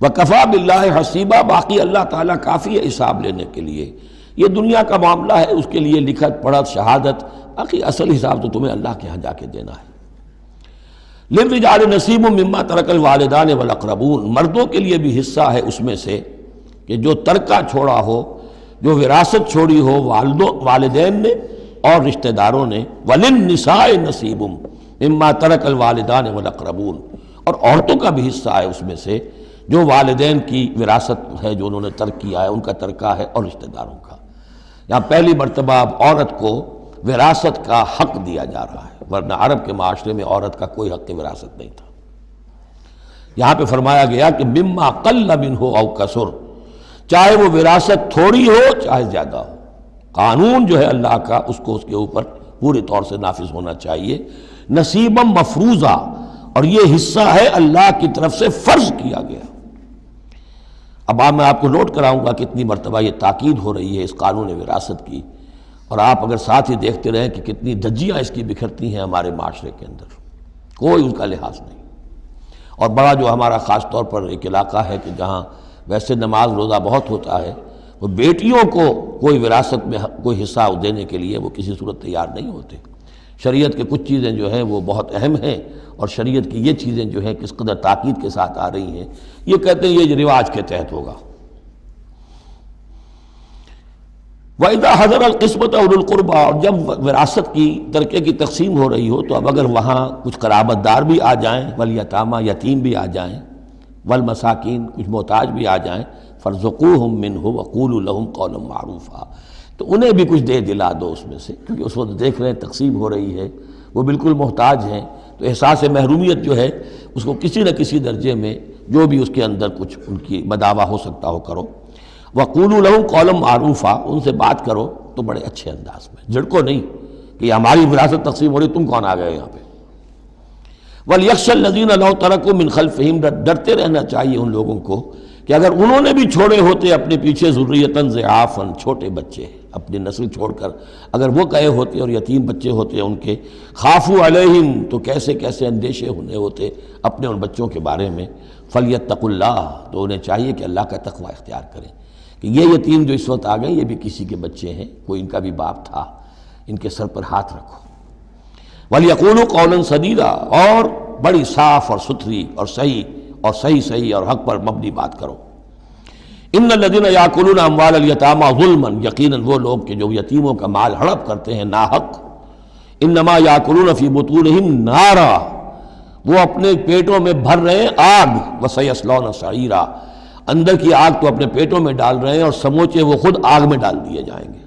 وَكَفَى بِاللَّهِ حَسِيبًا، باقی اللہ تعالیٰ کافی ہے حساب لینے کے لیے۔ یہ دنیا کا معاملہ ہے، اس کے لیے لکھت پڑھت شہادت، باقی اصل حساب تو تمہیں اللہ کے ہاں جا کے دینا ہے۔ للرجال نصیب مما ترک الوالدان والاقربون، مردوں کے لیے بھی حصہ ہے اس میں سے کہ جو ترکہ چھوڑا ہو، جو وراثت چھوڑی ہو والدین نے اور رشتہ داروں نے۔ وللنساء نصیب مما ترک الوالدان والاقربون، اور عورتوں کا بھی حصہ ہے اس میں سے جو والدین کی وراثت ہے، جو انہوں نے ترک کیا ہے، ان کا ترکہ ہے، اور رشتہ داروں کا۔ یہاں پہلی مرتبہ اب عورت کو وراثت کا حق دیا جا رہا ہے، ورنہ عرب کے معاشرے میں عورت کا کوئی حق وراثت نہیں تھا۔ یہاں پہ فرمایا گیا کہ مما قل منہ او کثر، چاہے وہ وراثت تھوڑی ہو چاہے زیادہ ہو، قانون جو ہے اللہ کا اس کو اس کے اوپر پوری طور سے نافذ ہونا چاہیے۔ نصیبا مفروضہ، اور یہ حصہ ہے اللہ کی طرف سے فرض کیا گیا۔ اب میں آپ کو نوٹ کراؤں گا کتنی مرتبہ یہ تاکید ہو رہی ہے اس قانون وراثت کی، اور آپ اگر ساتھ ہی دیکھتے رہیں کہ کتنی دھجیاں اس کی بکھرتی ہیں ہمارے معاشرے کے اندر، کوئی ان کا لحاظ نہیں۔ اور بڑا جو ہمارا خاص طور پر ایک علاقہ ہے کہ جہاں ویسے نماز روزہ بہت ہوتا ہے، وہ بیٹیوں کو کوئی وراثت میں کوئی حصہ دینے کے لیے وہ کسی صورت تیار نہیں ہوتے۔ شریعت کے کچھ چیزیں جو ہیں وہ بہت اہم ہیں، اور شریعت کی یہ چیزیں جو ہیں کس قدر تاکید کے ساتھ آ رہی ہیں، یہ کہتے ہیں یہ رواج کے تحت ہوگا۔ وَإِذَا حَضَرَ الْقِسْمَةَ أُولُو الْقُرْبَىٰ، اور جب وراثت کی ترکے کی تقسیم ہو رہی ہو تو اب اگر وہاں کچھ قرابت دار بھی آ جائیں، والیتامى، یتیم بھی آ جائیں، والمساکین، کچھ محتاج بھی آ جائیں، فارزقوہم منہ وقولوا لہم قولا معروفا، تو انہیں بھی کچھ دے دلا دو اس میں سے، کیونکہ اس وقت دیکھ رہے ہیں تقسیم ہو رہی ہے، وہ بالکل محتاج ہیں، تو احساس محرومیت جو ہے اس کو کسی نہ کسی درجے میں جو بھی اس کے اندر کچھ ان کی مداوع ہو سکتا ہو کرو۔ وقولوا لہم قولا معروفا، ان سے بات کرو تو بڑے اچھے انداز میں، جھڑکو نہیں کہ یہ ہماری وراثت تقسیم ہو رہی، تم کون آ گئے یہاں پہ۔ وَلْيَخْشَ الَّذِينَ لَوْ تَرَكُوا مِنْ خَلْفِهِمْ، ڈرتے رہنا چاہیے ان لوگوں کو کہ اگر انہوں نے بھی چھوڑے ہوتے اپنے پیچھے ذُرِّيَّةً ضِعَافًا، چھوٹے بچے، اپنی نسل چھوڑ کر اگر وہ گئے ہوتے اور یتیم بچے ہوتے ان کے، خافوا علیہم، تو کیسے کیسے اندیشے ہونے ہوتے اپنے ان بچوں کے بارے میں۔ فلیتقوا اللہ، تو انہیں چاہیے کہ اللہ کا تقوی اختیار کریں کہ یہ یتیم جو اس وقت آ گئے یہ بھی کسی کے بچے ہیں، کوئی ان کا بھی باپ تھا، ان کے سر پر ہاتھ رکھو۔ وَلْيَقُولُوا قَوْلًا سَدِيدًا، اور بڑی صاف اور ستھری اور صحیح اور حق پر مبنی بات کرو۔ ان الذین یاکلون اموال الیتامی ظلما، یقیناً وہ لوگ کہ جو یتیموں کا مال ہڑپ کرتے ہیں ناحق، انما یاکلون فی بطونہم نارا، وہ اپنے پیٹوں میں بھر رہے ہیں آگ، وسیصلون سعیرا، اندر کی آگ تو اپنے پیٹوں میں ڈال رہے ہیں اور سموچے وہ خود آگ میں ڈال دیے جائیں گے۔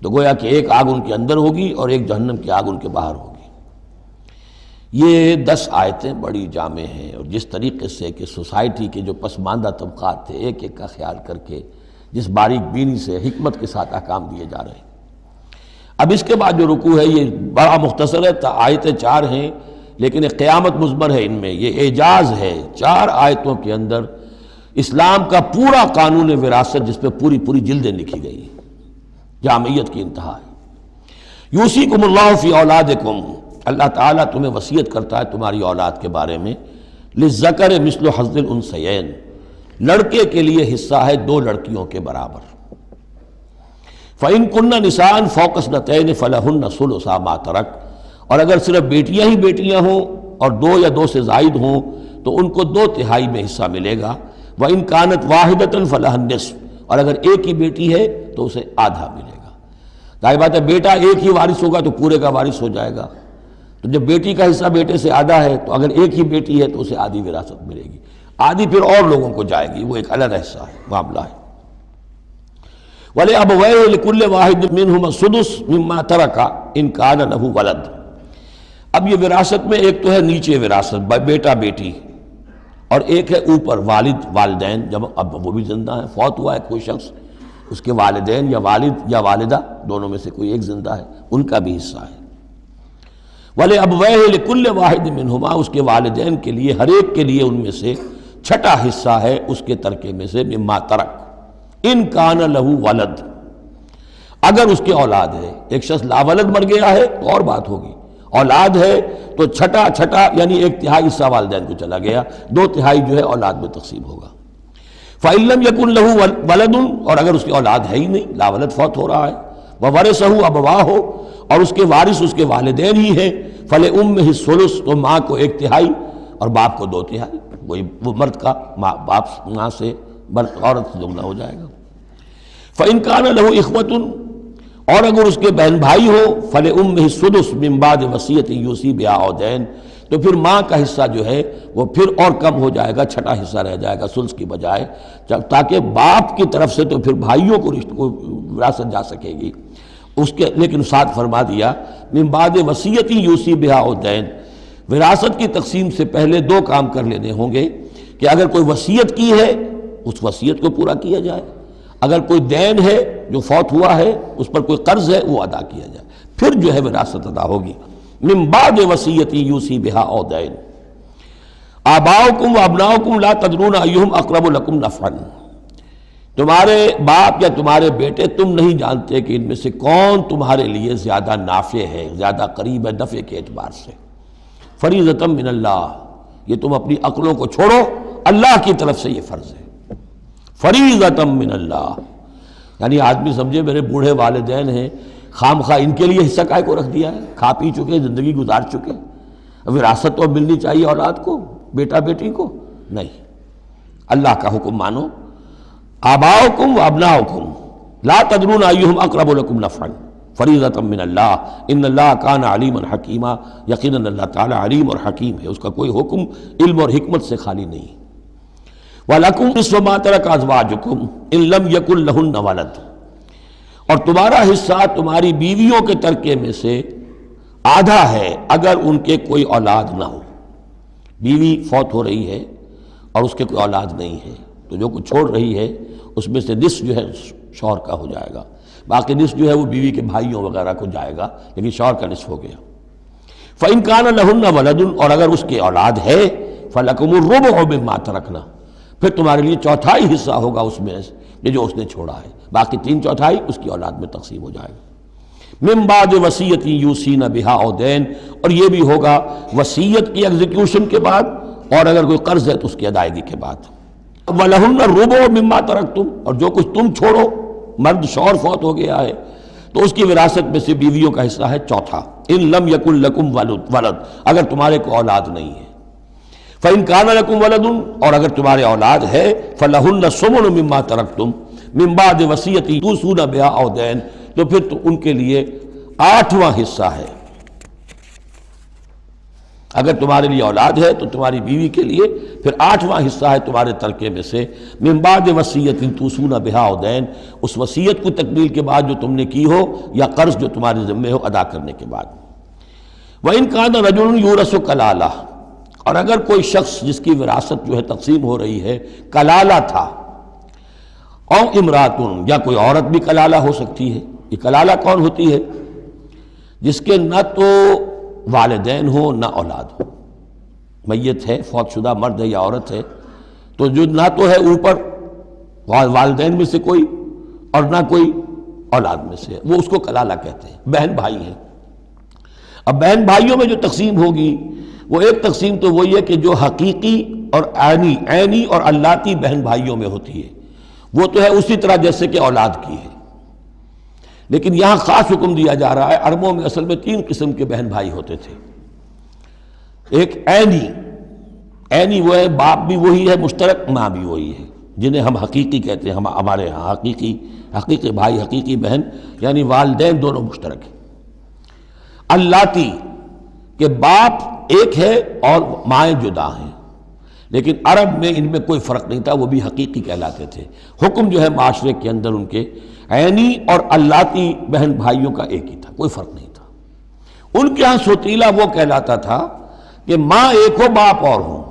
تو گویا کہ ایک آگ ان کے اندر ہوگی اور ایک جہنم کی آگ ان کے باہر ہوگی۔ یہ 10 آیتیں بڑی جامع ہیں، اور جس طریقے سے کہ سوسائٹی کے جو پسماندہ طبقات تھے ایک ایک کا خیال کر کے جس باریک بینی سے حکمت کے ساتھ احکام دیے جا رہے ہیں۔ اب اس کے بعد جو رکوع ہے یہ بڑا مختصر ہے، آیتیں 4 ہیں لیکن ایک قیامت مضمر ہے ان میں، یہ اعجاز ہے۔ 4 آیتوں کے اندر اسلام کا پورا قانون وراثت جس پہ پوری جلدیں لکھی گئی، جامعیت کی انتہا ہے۔ یوصیکم اللہ فی اولادکم، اللہ تعالیٰ تمہیں وصیت کرتا ہے تمہاری اولاد کے بارے میں، للذکر مثل حظ الانثیین، لڑکے کے لیے حصہ ہے 2 لڑکیوں کے برابر۔ فإن کن نساء فوق اثنتین فلہن ثلث ما ترک، اور اگر صرف بیٹیاں ہی بیٹیاں ہوں اور 2 یا 2 سے زائد ہوں تو ان کو 2/3 میں حصہ ملے گا۔ وإن کانت واحدۃ فلہا النصف، اور اگر ایک ہی بیٹی ہے تو اسے آدھا ملے گا۔ ظاہر بات ہے بیٹا ایک ہی وارث ہوگا تو پورے کا وارث ہو جائے گا، تو جب بیٹی کا حصہ بیٹے سے آدھا ہے تو اگر ایک ہی بیٹی ہے تو اسے آدھی وراثت ملے گی، آدھی پھر اور لوگوں کو جائے گی، وہ ایک الگ حصہ ہے، معاملہ ہے۔ وَلِأَبَوَيْهِ لِكُلِّ وَاحِدٍ مِّنْهُمَا السُّدُسُ مِمَّا تَرَكَ إِن كَانَ لَهُ وَلَدٌ۔ اب یہ وراثت میں ایک تو ہے نیچے وراثت بیٹا بیٹی، اور ایک ہے اوپر والد والدین، جب اب وہ بھی زندہ ہیں، فوت ہوا ہے کوئی شخص، اس کے والدین یا والد یا والدہ دونوں میں سے کوئی ایک زندہ ہے، ان کا بھی حصہ ہے۔ وَلِأَبْوَيْهِ لِكُلِّ وَاحِدٍ مِّنْهُمَا، اس کے والدین کے لیے ہر ایک کے لیے ان میں سے چھٹا حصہ ہے اس کے ترکے میں سے، مما ترک ان کان لہو ولد، اگر اس کے اولاد ہے۔ ایک شخص لاولد مر گیا ہے تو اور بات ہوگی، اولاد ہے تو چھٹا یعنی 1/3 حصہ والدین کو چلا گیا، 2/3 جو ہے اولاد میں تقسیم ہوگا۔ فَإِن لَّمْ يَكُن لَّهُ وَلَدٌ، اور اگر اس کی اولاد ہے ہی نہیں، لا ولد، فوت ہو رہا ہے، وَوَرِثَهُ أَبَوَاهُ، اور اس کے وارث اس کے والدین ہی ہیں، فَلِأُمِّهِ الثُّلُثُ، تو ماں کو 1/3 اور باپ کو 2/3، وہ مرد کا باپ ماں سے عورت سے دگنا ہو جائے گا۔ فَإِن كَانَ لَهُ إِخْوَةٌ، اور اگر اس کے بہن بھائی ہو، فَلِأُمِّهِ السُّدُسُ مِن بَعْدِ وَصِيَّةٍ يُوصِي بِهَا أَوْ دَيْنٍ، تو پھر ماں کا حصہ جو ہے وہ پھر اور کم ہو جائے گا، چھٹا حصہ رہ جائے گا سلس کی بجائے، تاکہ باپ کی طرف سے تو پھر بھائیوں کو وراثت جا سکے گی اس کے، لیکن ساتھ فرما دیا من بعد وصیت یوصی بہا او دین، وراثت کی تقسیم سے پہلے 2 کام کر لینے ہوں گے کہ اگر کوئی وصیت کی ہے اس وصیت کو پورا کیا جائے، اگر کوئی دین ہے جو فوت ہوا ہے اس پر کوئی قرض ہے وہ ادا کیا جائے، پھر جو ہے وراثت ادا ہوگی۔ من بعد وصیت یوصی بہا او دین، آباؤکم و ابناؤکم لا تدرون ایہم اقرب لکم نفعا، تمہارے باپ یا تمہارے بیٹے تم نہیں جانتے کہ ان میں سے کون تمہارے لیے زیادہ نافع ہے، زیادہ قریب ہے نفع کے اعتبار سے۔ فریضۃ من اللہ، یہ تم اپنی عقلوں کو چھوڑو، اللہ کی طرف سے یہ فرض ہے، فریضۃ من اللہ، یعنی آدمی سمجھے میرے بوڑھے والدین ہیں، خام خواہ ان کے لیے حصہ کائے کو رکھ دیا ہے، کھا پی چکے، زندگی گزار چکے، وراثت تو ملنی چاہیے اولاد کو، بیٹا بیٹی کو نہیں، اللہ کا حکم مانو۔ آباؤکم و ابناؤکم لا تدرون ایہم اقرب لکم نفعا فریضۃ من اللہ ان اللہ کان علیما حکیما، یقیناً اللہ تعالی علیم اور حکیم ہے، اس کا کوئی حکم علم اور حکمت سے خالی نہیں۔ وَلَكُمْ نِصْفُ مَا تَرَكَ أَزْوَاجُكُمْ إِن لَّمْ يَكُن لَّهُنَّ وَلَدٌ، اور تمہارا حصہ تمہاری بیویوں کے ترکے میں سے آدھا ہے اگر ان کے کوئی اولاد نہ ہو، بیوی فوت ہو رہی ہے اور اس کے کوئی اولاد نہیں ہے تو جو کچھ چھوڑ رہی ہے اس میں سے نصف جو ہے شوہر کا ہو جائے گا، باقی نصف جو ہے وہ بیوی کے بھائیوں وغیرہ کو جائے گا، لیکن شوہر کا نصف ہو گیا۔ فَإِن كَانَ لَهُنَّ وَلَدٌ، اور اگر اس کی اولاد ہے، فَلَكُمُ الرُّبُعُ مِمَّا تَرَكْنَا، پھر تمہارے لیے 1/4 حصہ ہوگا اس میں یہ جو اس نے چھوڑا ہے، باقی 3/4 اس کی اولاد میں تقسیم ہو جائے گا۔ من بعد وصیت یوصین بہا او دین، اور یہ بھی ہوگا وصیت کی ایگزیکیوشن کے بعد، اور اگر کوئی قرض ہے تو اس کی ادائیگی کے بعد۔ وَلَهُنَّ الرُّبُعُ مِمَّا تَرَكْتُمْ، اور جو کچھ تم چھوڑو، مرد شوہر فوت ہو گیا ہے تو اس کی وراثت میں سے بیویوں کا حصہ ہے 1/4، ان لم یکن لکم ولد، اگر تمہارے کو اولاد نہیں ہے۔ فَإِن كَانَ لَكُمْ وَلَدٌ، اور اگر تمہارے اولاد ہے، فَلَهُنَّ الثُّمُنُ مِمَّا تَرَكْتُمْ مِن بَعْدِ وَصِيَّةٍ تُوصُونَ بِهَا أَوْ دَيْنٍ، تو پھر تو ان کے لیے 8واں حصہ ہے، اگر تمہارے لیے اولاد ہے تو تمہاری بیوی کے لیے پھر 8واں حصہ ہے تمہارے ترکے میں سے، من بعد وصیت توصون بہا او دین، اس وصیت کو تکمیل کے بعد جو تم نے کی ہو یا قرض جو تمہارے ذمے ہو ادا کرنے کے بعد۔ وَإِن كَانَ رَجُلٌ يُورَثُ كَلَالَةً، اور اگر کوئی شخص جس کی وراثت جو ہے تقسیم ہو رہی ہے کلالہ تھا، او امراتن، یا کوئی عورت بھی کلالہ ہو سکتی ہے۔ یہ کلالہ کون ہوتی ہے؟ جس کے نہ تو والدین ہو نہ اولاد ہو، میت ہے، فوت شدہ مرد ہے یا عورت ہے، تو جو نہ تو ہے اوپر والدین میں سے کوئی اور نہ کوئی اولاد میں سے، وہ اس کو کلالہ کہتے ہیں۔ بہن بھائی ہیں، اب بہن بھائیوں میں جو تقسیم ہوگی وہ ایک تقسیم تو وہی ہے کہ جو حقیقی اور عینی اور اللاتی بہن بھائیوں میں ہوتی ہے، وہ تو ہے اسی طرح جیسے کہ اولاد کی ہے، لیکن یہاں خاص حکم دیا جا رہا ہے۔ عربوں میں اصل میں 3 قسم کے بہن بھائی ہوتے تھے، ایک عینی وہ ہے باپ بھی وہی ہے مشترک، ماں بھی وہی ہے، جنہیں ہم حقیقی کہتے ہیں، ہمارے ہاں حقیقی بھائی حقیقی بہن یعنی والدین دونوں مشترک ہیں۔ اللاتی کہ باپ ایک ہے اور مائیں جدا ہیں، لیکن عرب میں ان میں کوئی فرق نہیں تھا، وہ بھی حقیقی کہلاتے تھے۔ حکم جو ہے معاشرے کے اندر ان کے عینی اور اللاتی بہن بھائیوں کا ایک ہی تھا، کوئی فرق نہیں تھا۔ ان کے ہاں سوتیلا وہ کہلاتا تھا کہ ماں ایک ہو باپ اور ہوں۔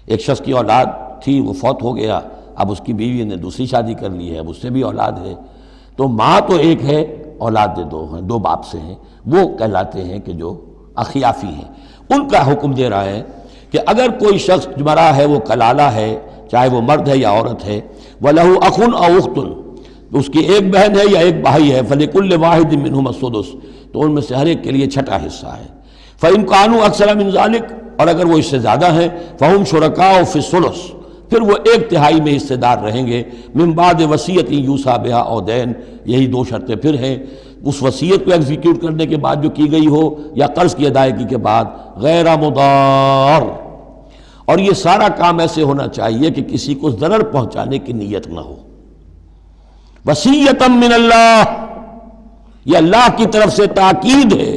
ایک شخص کی اولاد تھی، وہ فوت ہو گیا، اب اس کی بیوی نے دوسری شادی کر لی ہے، اب اس سے بھی اولاد ہے، تو ماں تو ایک ہے، اولاد دو ہیں، 2 باپ سے ہیں، وہ کہلاتے ہیں کہ جو اخیافی ہیں۔ ان کا حکم دے رہا ہے کہ اگر کوئی شخص مرا ہے وہ کلالہ ہے، چاہے وہ مرد ہے یا عورت ہے، وَلَهُ أَخٌ أَوْ أُخْتٌ، اس کی ایک بہن ہے یا ایک بھائی ہے، فَلِكُلِّ وَاحِدٍ مِّنْهُمَا السُّدُسُ، تو ان میں سے ہر ایک کے لیے 6واں حصہ ہے۔ فَإِن كَانُوا أَكْثَرَ مِن ذَلِكَ، اور اگر وہ اس سے زیادہ ہیں، فَهُمْ شُرَكَاءُ فِي الثُّلُثِ، پھر وہ 1/3 میں حصے دار رہیں گے، من بعد وصیت یوصی بہا او دین، یہی 2 شرطیں پھر ہیں، اس وصیت کو ایگزیکیوٹ کرنے کے بعد جو کی گئی ہو یا قرض کی ادائیگی کے بعد، غیر مضار، اور یہ سارا کام ایسے ہونا چاہیے کہ کسی کو ضرر پہنچانے کی نیت نہ ہو۔ وصیۃ من اللہ، یہ اللہ کی طرف سے تاکید ہے،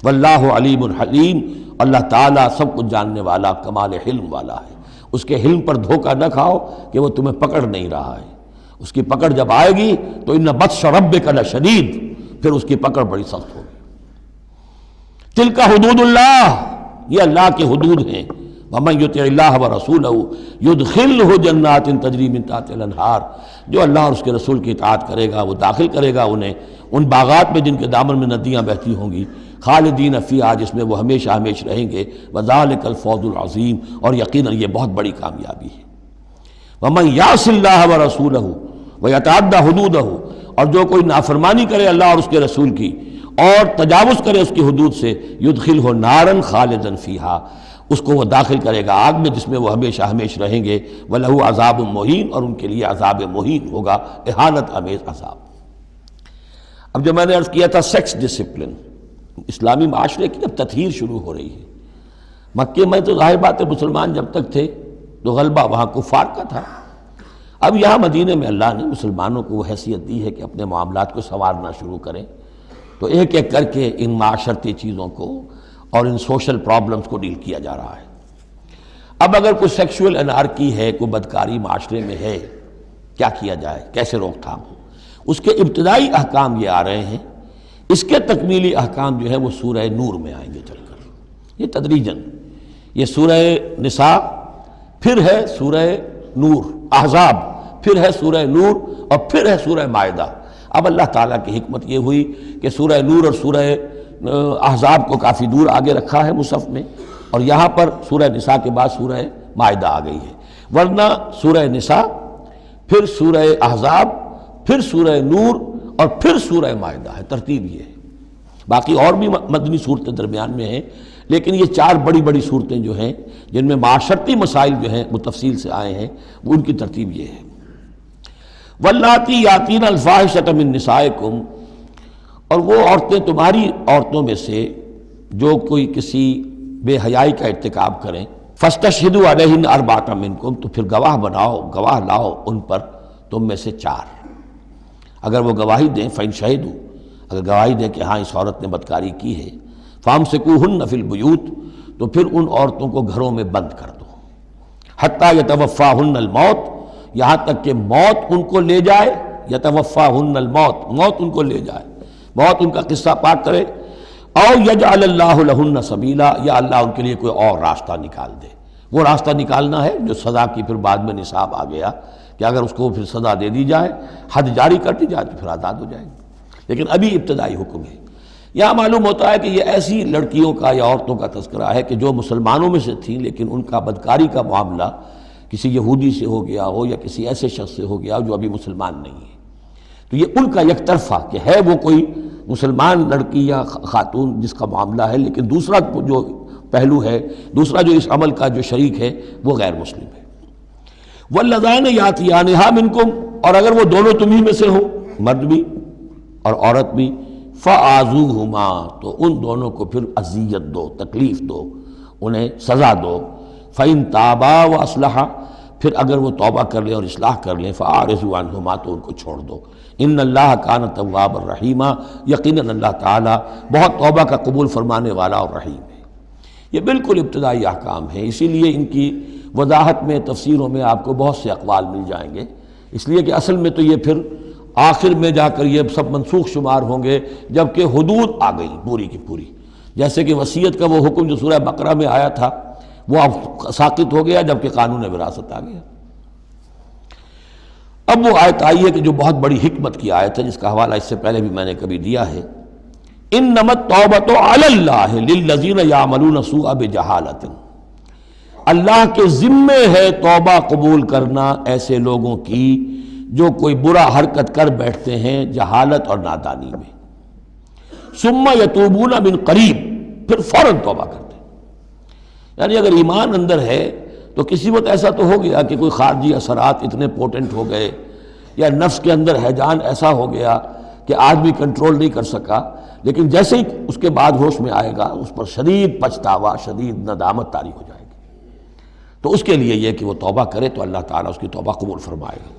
واللہ علیم حلیم، اللہ تعالیٰ سب کچھ جاننے والا، کمال حلم والا ہے۔ اس کے حلم پر دھوکہ نہ کھاؤ کہ وہ تمہیں پکڑ نہیں رہا ہے، اس کی پکڑ جب آئے گی تو ان بطش ربک لشدید، پھر اس کی پکڑ بڑی سخت ہوگی۔ تلک حدود اللہ، یہ اللہ کے حدود ہیں۔ ومن یطع اللہ ورسولہ یدخلہ جنات تجری من تحتہا الانہار، جو اللہ اور اس کے رسول کی اطاعت کرے گا وہ داخل کرے گا انہیں ان باغات میں جن کے دامن میں ندیاں بہتی ہوں گی، خالدین فیہا، جس میں وہ ہمیشہ ہمیشہ رہیں گے، وذالک الفوز العظیم، اور یقیناً یہ بہت بڑی کامیابی ہے۔ ومن یعص اللہ ورسولہ ویتعدی حدودہ، اور جو کوئی نافرمانی کرے اللہ اور اس کے رسول کی اور تجاوز کرے اس کی حدود سے، یدخلہ نارا خالدا فیہا، اس کو وہ داخل کرے گا آگ میں جس میں وہ ہمیشہ ہمیشہ رہیں گے، وَلَهُ عذاب مہین، اور ان کے لیے عذاب مہین ہوگا، اہانت آمیز عذاب۔ اب جب میں نے عرض کیا تھا سیکس ڈسپلن، اسلامی معاشرے کی اب تطہیر شروع ہو رہی ہے۔ مکے میں تو ظاہر بات ہے مسلمان جب تک تھے تو غلبہ وہاں کفار کا تھا، اب یہاں مدینے میں اللہ نے مسلمانوں کو وہ حیثیت دی ہے کہ اپنے معاملات کو سنوارنا شروع کریں، تو ایک ایک کر کے ان معاشرتی چیزوں کو اور ان سوشل پرابلمز کو ڈیل کیا جا رہا ہے۔ اب اگر کوئی سیکشول انارکی ہے، کوئی بدکاری معاشرے میں ہے، کیا کیا جائے، کیسے روک تھام ہو، اس کے ابتدائی احکام یہ آ رہے ہیں۔ اس کے تکمیلی احکام جو ہے وہ سورہ نور میں آئیں گے چل کر، یہ تدریجاً، یہ سورہ نساء، پھر ہے سورہ نور، احزاب، پھر ہے سورہ نور، اور پھر ہے سورہ مائدہ۔ اب اللہ تعالیٰ کی حکمت یہ ہوئی کہ سورہ نور اور سورہ احزاب کو کافی دور آگے رکھا ہے مصحف میں، اور یہاں پر سورہ نساء کے بعد سورہ مائدہ آ گئی ہے، ورنہ سورہ نساء، پھر سورہ احزاب، پھر سورہ نور، اور پھر سورہ مائدہ ہے، ترتیب یہ ہے۔ باقی اور بھی مدنی صورتیں درمیان میں ہیں، لیکن یہ 4 بڑی بڑی صورتیں جو ہیں جن میں معاشرتی مسائل جو ہیں وہ تفصیل سے آئے ہیں، ان کی ترتیب یہ ہے۔ واللاتی یاتین الفاحشۃ من نسائکم، اور وہ عورتیں تمہاری عورتوں میں سے جو کوئی کسی بے حیائی کا ارتکاب کریں، فاستشہدوا علیہن اربعۃ منکم، تو پھر گواہ بناؤ، گواہ لاؤ ان پر تم میں سے 4۔ اگر وہ گواہی دیں، فإن شہدوا، اگر گواہی دیں کہ ہاں اس عورت نے بدکاری کی ہے، فامسکوہن فی البیوت، تو پھر ان عورتوں کو گھروں میں بند کر دو، حتی یتوفاہن الموت، یہاں تک کہ موت ان کو لے جائے، یتوفاہن الموت، موت ان کو لے جائے، موت ان کا قصہ پاک کرے، او یجعل اللہ لہن سبیلا، یا اللہ ان کے لیے کوئی اور راستہ نکال دے۔ وہ راستہ نکالنا ہے جو سزا کی پھر بعد میں نصاب آ گیا کہ اگر اس کو پھر سزا دے دی جائے، حد جاری کر دی جائے تو پھر آزاد ہو جائے گی، لیکن ابھی ابتدائی حکم ہے۔ یہاں معلوم ہوتا ہے کہ یہ ایسی لڑکیوں کا یا عورتوں کا تذکرہ ہے کہ جو مسلمانوں میں سے تھیں لیکن ان کا بدکاری کا معاملہ کسی یہودی سے ہو گیا ہو یا کسی ایسے شخص سے ہو گیا ہو جو ابھی مسلمان نہیں ہے، تو یہ ان کا یک طرفہ کہ ہے وہ کوئی مسلمان لڑکی یا خاتون جس کا معاملہ ہے، لیکن دوسرا جو پہلو ہے، دوسرا جو اس عمل کا جو شریک ہے وہ غیر مسلم ہے۔ واللذان یاتیانہا منکم، اور اگر وہ دونوں تمہیں میں سے ہوں، مرد بھی اور عورت بھی، فآذوہما، تو ان دونوں کو پھر اذیت دو، تکلیف دو، انہیں سزا دو۔ فإن تابا واصلحا، پھر اگر وہ توبہ کر لیں اور اصلاح کر لیں، فاعرضوا عنہما، تو ان کو چھوڑ دو۔ ان اللہ کان توابا رحیما، یقیناً اللہ تعالیٰ بہت توبہ کا قبول فرمانے والا اور رحیم ہے۔ یہ بالکل ابتدائی احکام ہیں، اسی لیے ان کی وضاحت میں، تفسیروں میں آپ کو بہت سے اقوال مل جائیں گے، اس لیے کہ اصل میں تو یہ پھر آخر میں جا کر یہ سب منسوخ شمار ہوں گے جبکہ حدود آ گئی پوری کی پوری۔ جیسے کہ وصیت کا وہ حکم جو سورہ بقرہ میں آیا تھا وہ اب ساقط ہو گیا جبکہ قانون وراثت آ گیا۔ اب وہ آیت آئی ہے کہ جو بہت بڑی حکمت کی آیت ہے، جس کا حوالہ اس سے پہلے بھی میں نے کبھی دیا ہے، انما التوبۃ علی اللہ للذین یعملون السوء بجہالۃ، اللہ کے ذمے ہے توبہ قبول کرنا ایسے لوگوں کی جو کوئی برا حرکت کر بیٹھتے ہیں جہالت اور نادانی میں، ثم یتوبون من قریب، پھر فوراً توبہ کرتے ہیں۔ یعنی اگر ایمان اندر ہے تو کسی وقت ایسا تو ہو گیا کہ کوئی خارجی اثرات اتنے پوٹنٹ ہو گئے یا نفس کے اندر ہیجان ایسا ہو گیا کہ آدمی کنٹرول نہیں کر سکا، لیکن جیسے ہی اس کے بعد ہوش میں آئے گا اس پر شدید پچھتاوا، شدید ندامت طاری ہو جائے گی۔ تو اس کے لیے یہ کہ وہ توبہ کرے تو اللہ تعالیٰ اس کی توبہ قبول فرمائے گا۔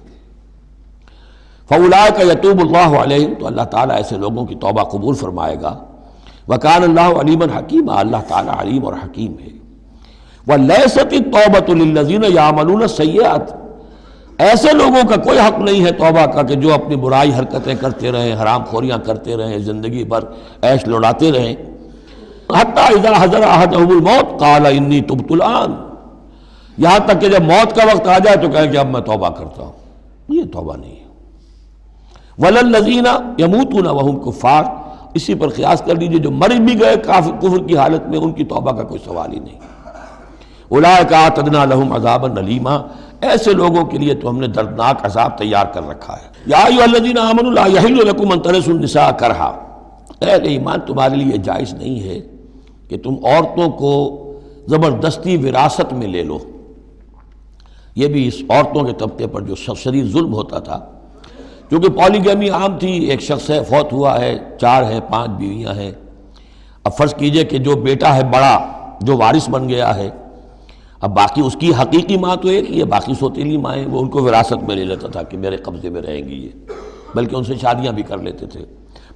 فَأُولَٰئِكَ يَتُوبُ اللَّهُ عَلَيْهِمْ، تو اللہ تعالیٰ ایسے لوگوں کی توبہ قبول فرمائے گا۔ وَكَانَ اللَّهُ عَلِيمًا حَكِيمًا، اللہ تعالیٰ علیم اور حکیم ہے۔ وَلَيْسَتِ التَّوْبَةُ لِلَّذِينَ يَعْمَلُونَ السَّيِّئَاتِ، ایسے لوگوں کا کوئی حق نہیں ہے توبہ کا کہ جو اپنی برائی حرکتیں کرتے رہیں، حرام خوریاں کرتے رہیں، زندگی بھر عیش لوٹاتے رہیں۔ حَتَّىٰ إِذَا حَضَرَ أَحَدَهُمُ الْمَوْتُ قَالَ إِنِّي تُبْتُ الْآنَ، یہاں تک کہ جب موت کا وقت آ جائے تو کہیں کہ اب میں توبہ کرتا ہوں۔ یہ توبہ نہیں ہے۔ وَلَلَّذِينَ يَمُوتُونَ وَهُمْ كُفَّارٌ، اسی پر قیاس کر لیجئے جو مر بھی گئے کفر کی حالت میں، ان کی توبہ کا کوئی سوال ہی نہیں۔ اولئک اعتدنا لهم عذابا الیما، ایسے لوگوں کے لیے تو ہم نے دردناک عذاب تیار کر رکھا ہے۔ یا ایھا الذین آمنوا لا یحل لکم ان ترثوا النساء کرہا، اہل ایمان تمہارے لیے جائز نہیں ہے کہ تم عورتوں کو زبردستی وراثت میں لے لو۔ یہ بھی اس عورتوں کے طبقے پر جو شدید ظلم ہوتا تھا، کیونکہ پالیگیمی عام تھی، ایک شخص ہے فوت ہوا ہے، 4 ہیں 5 بیویاں ہیں، اب فرض کیجئے کہ جو بیٹا ہے بڑا جو وارث بن گیا ہے، اب باقی اس کی حقیقی ماں تو ایک ہی ہے، باقی سوتیلی مائیں وہ ان کو وراثت میں لے لیتا تھا کہ میرے قبضے میں رہیں گی یہ، بلکہ ان سے شادیاں بھی کر لیتے تھے،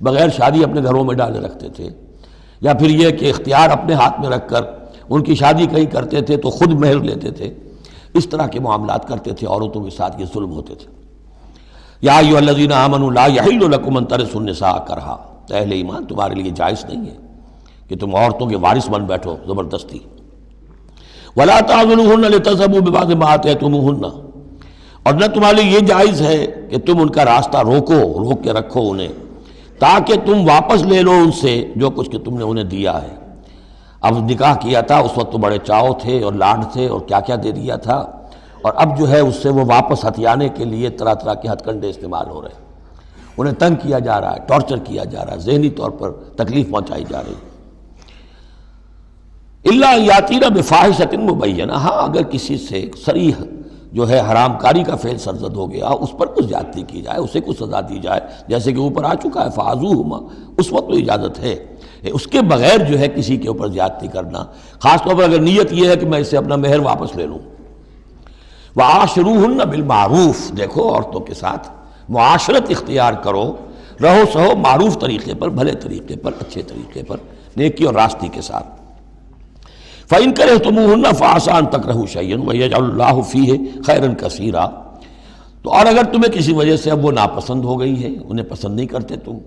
بغیر شادی اپنے گھروں میں ڈالے رکھتے تھے، یا پھر یہ کہ اختیار اپنے ہاتھ میں رکھ کر ان کی شادی کہیں کرتے تھے تو خود مہر لیتے تھے۔ اس طرح کے معاملات کرتے تھے، عورتوں کے ساتھ یہ ظلم ہوتے تھے۔ یا ایھا الذین آمنوا لا یحل لکم ان ترثوا النساء کرہا، اہل ایمان تمہارے لیے جائز نہیں ہے کہ تم عورتوں کے وارث بن بیٹھو زبردستی۔ ولا تعضلوهن لتذهبوا ببعض ما آتيتموهن، اور نہ تمہارے لیے یہ جائز ہے کہ تم ان کا راستہ روک کے رکھو انہیں، تاکہ تم واپس لے لو ان سے جو کچھ کہ تم نے انہیں دیا ہے۔ اب نکاح کیا تھا اس وقت تو بڑے چاؤ تھے اور لاڈ تھے اور کیا کیا دے دیا تھا، اور اب جو ہے اس سے وہ واپس ہتھیانے کے لیے طرح طرح کے ہتھ کنڈے استعمال ہو رہے ہیں، انہیں تنگ کیا جا رہا ہے، ٹارچر کیا جا رہا ہے، ذہنی طور پر تکلیف پہنچائی جا رہی ہے۔ الا یاتین بفاحشۃ مبینہ، ہاں اگر کسی سے صریح جو ہے حرام کاری کا فعل سرزد ہو گیا، اس پر کچھ زیادتی کی جائے، اسے کچھ سزا دی جائے، جیسے کہ اوپر آ چکا ہے فعذوہما، اس وقت تو اجازت ہے۔ اس کے بغیر جو ہے کسی کے اوپر زیادتی کرنا، خاص طور پر اگر نیت یہ ہے کہ میں اسے اپنا مہر واپس لے لوں۔ وعاشروہن بالمعروف، دیکھو عورتوں کے ساتھ معاشرت اختیار کرو، رہو سہو معروف طریقے پر، بھلے طریقے پر، اچھے طریقے پر، نیکی اور راستی کے ساتھ۔ فَإِن كَرِهْتُمُوهُنَّ فَعَسَىٰ أَن تَكْرَهُوا شَيْئًا وَيَجْعَلُ اللَّهُ فِيهِ خَيْرًا كَثِيرًا، تو اور اگر تمہیں کسی وجہ سے اب وہ ناپسند ہو گئی ہے، انہیں پسند نہیں کرتے تم،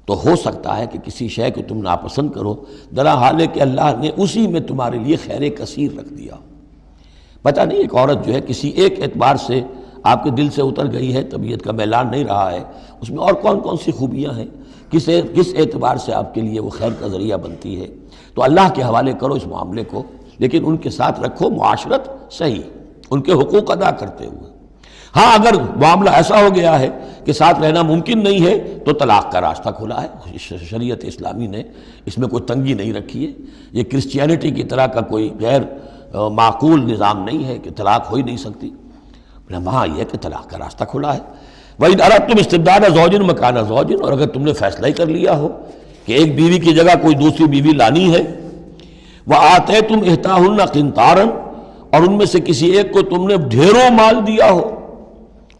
تو ہو سکتا ہے کہ کسی شے کو تم ناپسند کرو، درا حال ہے کہ اللہ نے اسی میں تمہارے لیے خیر کثیر رکھ دیا۔ پتہ نہیں ایک عورت جو ہے کسی ایک اعتبار سے آپ کے دل سے اتر گئی ہے، طبیعت کا میلان نہیں رہا ہے، اس میں اور کون کون سی خوبیاں ہیں، کس اعتبار سے آپ کے لیے وہ خیر کا ذریعہ بنتی ہے، تو اللہ کے حوالے کرو اس معاملے کو، لیکن ان کے ساتھ رکھو معاشرت صحیح، ان کے حقوق ادا کرتے ہوئے۔ ہاں اگر معاملہ ایسا ہو گیا ہے کہ ساتھ رہنا ممکن نہیں ہے تو طلاق کا راستہ کھلا ہے، شریعت اسلامی نے اس میں کوئی تنگی نہیں رکھی ہے، یہ کرسچینٹی کی طرح کا کوئی غیر معقول نظام نہیں ہے کہ طلاق ہو ہی نہیں سکتی، وہاں یہ ہے کہ طلاق کا راستہ کھلا ہے۔ وَإِنْ أَرَدْتُمْ اسْتِبْدَالَ زَوْجٍ مَكَانَ زَوْجٍ، اور اگر تم نے فیصلہ ہی کر لیا ہو کہ ایک بیوی کی جگہ کوئی دوسری بیوی لانی ہے، وَآتَيْتُمْ إِحْدَاهُنَّ قِنْطَارًا، اور ان میں سے کسی ایک کو تم نے ڈھیروں مال دیا ہو،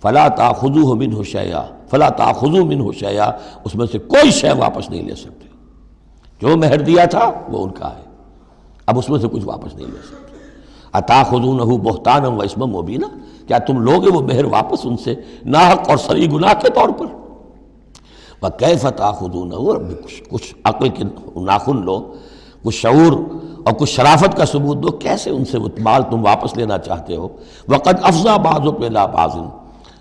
فَلَا تَأْخُذُوهُ مِنْهُ شَيْئًا فَلَا تَأْخُذُوا مِنْهُ شَيْئًا، اس میں سے کوئی شے واپس نہیں لے سکتے، جو مہر دیا تھا وہ ان کا ہے، اب اس میں سے کچھ واپس نہیں لے سکتے۔ اتاخذونہ بہتانا و اسما مبینا، کیا تم لوگے وہ مہر واپس ان سے ناحق اور صریح گناہ کے طور پر؟ وکیف تاخذونہ، کچھ عقل کے ناخن لو، کچھ شعور اور کچھ شرافت کا ثبوت دو، کیسے ان سے وہ مال تم واپس لینا چاہتے ہو؟ وقد افضى بعضكم الى بعض،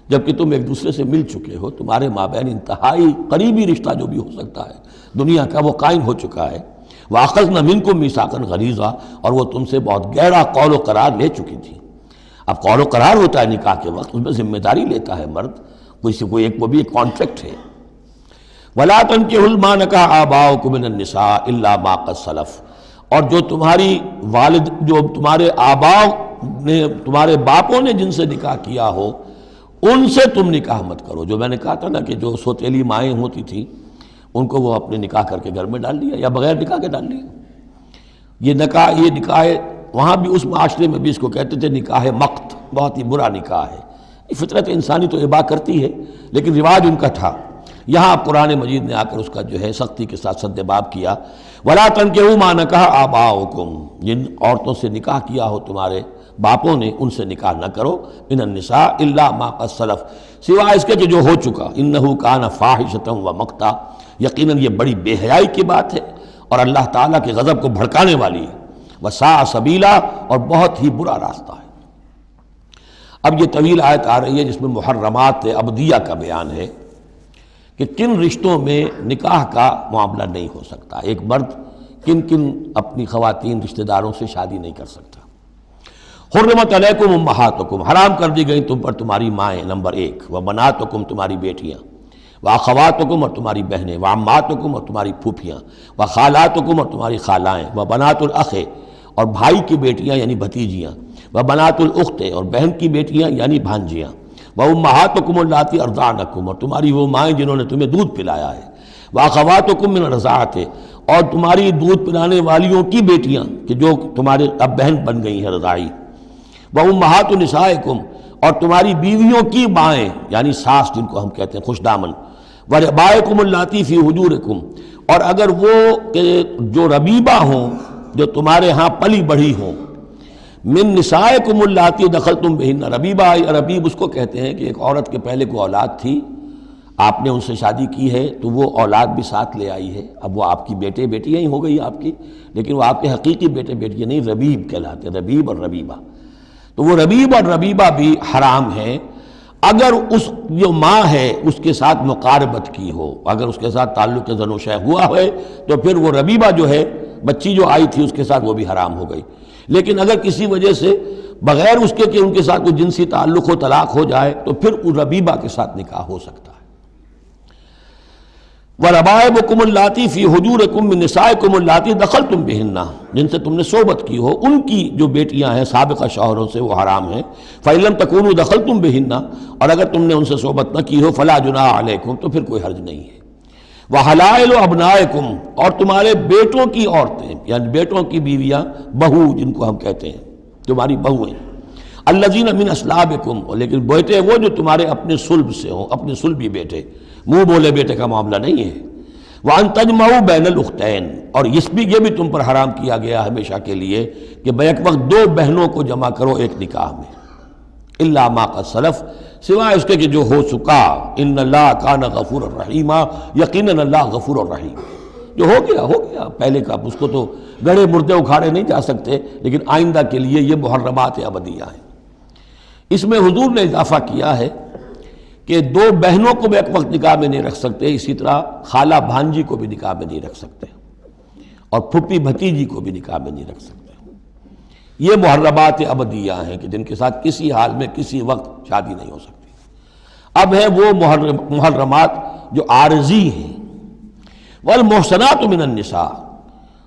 جبکہ تم ایک دوسرے سے مل چکے ہو، تمہارے مابین انتہائی قریبی رشتہ جو بھی ہو سکتا ہے دنیا کا وہ قائم ہو چکا ہے۔ وَأَخَذْنَا مِنْكُمْ مِيثَاقًا غَلِيظًا، اور وہ تم سے بہت گہرا قول و قرار لے چکی تھی۔ اب قول و قرار ہوتا ہے نکاح کے وقت، اس میں ذمہ داری لیتا ہے مرد، کوئی ایک وہ بھی ایک کانٹریکٹ ہے۔ وَلَا تَنكِحُوا مَا نَكَحَ آبَاؤُكُم مِّنَ النِّسَاءِ إِلَّا مَا قَدْ سَلَفَ، اور جو تمہارے آباء نے تمہارے باپوں نے جن سے نکاح کیا ہو ان سے تم نکاح مت کرو. جو میں نے کہا تھا نا کہ جو سوتیلی مائیں ہوتی تھیں ان کو وہ اپنے نکاح کر کے گھر میں ڈال دیا یا بغیر نکاح کے ڈال دیا. یہ نکاح وہاں بھی اس معاشرے میں بھی اس کو کہتے تھے نکاح مقت، بہت ہی برا نکاح ہے. فطرت انسانی تو اباح کرتی ہے لیکن رواج ان کا تھا. یہاں قرآن مجید نے آ کر اس کا جو ہے سختی کے ساتھ سدباب کیا. وَلَا تَنكِحُوا مَا نَكَحَ آبَاؤُكُمْ، جن عورتوں سے نکاح کیا ہو تمہارے باپوں نے ان سے نکاح نہ کرو. مِنَ النِّسَاءِ إِلَّا مَا قَدْ سَلَفَ، سوائے اس کے کہ جو ہو چکا. إِنَّهُ كَانَ فَاحِشَةً وَمَقْتًا، یقیناً یہ بڑی بے حیائی کی بات ہے اور اللہ تعالیٰ کے غضب کو بھڑکانے والی ہے. وَسَاءَ سَبِيلًا، اور بہت ہی برا راستہ ہے. اب یہ طویل آیت آ رہی ہے جس میں محرمات ابدیہ کا بیان ہے کہ کن رشتوں میں نکاح کا معاملہ نہیں ہو سکتا. ایک مرد کن کن اپنی خواتین رشتہ داروں سے شادی نہیں کر سکتا. حرمت علیکم امہاتکم، حرام کر دی گئی تم پر تمہاری مائیں. نمبر 1 وبناتکم، تمہاری بیٹیاں. واخواتکم، اور تمہاری بہنیں. وعماتکم، اور تمہاری پھوپھیاں. وخالاتکم، اور تمہاری خالائیں. وبنات الاخ، اور بھائی کی بیٹیاں یعنی بھتیجیاں. وبنات الاخت، اور بہن کی بیٹیاں یعنی بھانجیاں. وامہاتکم اللاتی ارضعنکم، اور تمہاری وہ مائیں جنہوں نے تمہیں دودھ پلایا ہے. واخواتکم من الرضاعۃ، اور تمہاری دودھ پلانے والیوں کی بیٹیاں کہ جو تمہارے اب بہن بن گئی ہیں رضاعی. وامہات نسائکم، اور تمہاری بیویوں کی مائیں یعنی ساس جن کو ہم کہتے ہیں خوش دامن. وربائکم اللاتی فی حجورکم، اور اگر وہ کہ جو ربیبہ ہوں جو تمہارے ہاں پلی بڑھی ہوں. من نسائکم اللاتی دخلتم بہن، ربیب اس کو کہتے ہیں کہ ایک عورت کے پہلے کوئی اولاد تھی، آپ نے ان سے شادی کی ہے تو وہ اولاد بھی ساتھ لے آئی ہے. اب وہ آپ کی بیٹے بیٹیاں ہی ہو گئی آپ کی، لیکن وہ آپ کے حقیقی بیٹے بیٹیاں نہیں، ربیب کہلاتے ہیں، ربیب اور ربیبہ. تو وہ ربیب اور ربیبہ بھی حرام ہیں اگر اس جو ماں ہے اس کے ساتھ مقاربت کی ہو. اگر اس کے ساتھ تعلق زن و شہ ہوا ہے تو پھر وہ ربیبہ جو ہے بچی جو آئی تھی اس کے ساتھ وہ بھی حرام ہو گئی. لیکن اگر کسی وجہ سے بغیر اس کے کہ ان کے ساتھ کوئی جنسی تعلق ہو طلاق ہو جائے تو پھر اس ربیبہ کے ساتھ نکاح ہو سکتا ہے. وَرَبَائِبُكُمُ اللَّاتِي فِي حُجُورِكُم مِّن نِّسَائِكُمُ اللَّاتِي دَخَلْتُم بِهِنَّ، جن سے تم نے صحبت کی ہو ان کی جو بیٹیاں ہیں سابقہ شوہروں سے وہ حرام ہیں. فَإِن لَّمْ تَكُونُوا دَخَلْتُم بِهِنَّ، اور اگر تم نے ان سے صحبت نہ کی ہو فَلَا جُنَاحَ عَلَيْكُمْ، تو پھر کوئی حرج نہیں ہے. وَحَلَائِلُ أَبْنَائِكُمْ، اور تمہارے بیٹوں کی عورتیں یعنی بیٹوں کی بیویاں، بہو جن کو ہم کہتے ہیں تمہاری بہویں. الَّذِينَ مِنْ أَصْلَابِكُمْ، لیکن بیٹے وہ جو تمہارے اپنے صلب سے ہوں، اپنے صلبی بیٹے، منہ بولے بیٹے کا معاملہ نہیں ہے. وَأَن تَجْمَعُوا بَيْنَ الْأُخْتَيْنِ، اور یہ بھی تم پر حرام کیا گیا ہمیشہ کے لیے کہ بیک وقت دو بہنوں کو جمع کرو ایک نکاح میں. إِلَّا مَا قَدْ سَلَفَ، سوائے اس کے کہ جو ہو چکا. إِنَّ اللَّهَ كَانَ غَفُورًا رَحِيمًا، یقیناً اللہ غفور الرحیم. جو ہو گیا پہلے کا، اس کو تو گڑھے مردے اکھاڑے نہیں جا سکتے، لیکن آئندہ کے لیے یہ محرمات ابدیہ ہیں. اس میں حضور نے اضافہ کیا ہے کہ دو بہنوں کو بھی ایک وقت نکاح میں نہیں رکھ سکتے، اسی طرح خالہ بھانجی کو بھی نکاح میں نہیں رکھ سکتے، اور پھپھی بھتیجی کو بھی نکاح میں نہیں رکھ سکتے. یہ محرمات ابدیہ ہیں کہ جن کے ساتھ کسی حال میں کسی وقت شادی نہیں ہو سکتی. اب ہے وہ محرمات جو عارضی ہیں. والمحصنات من النساء،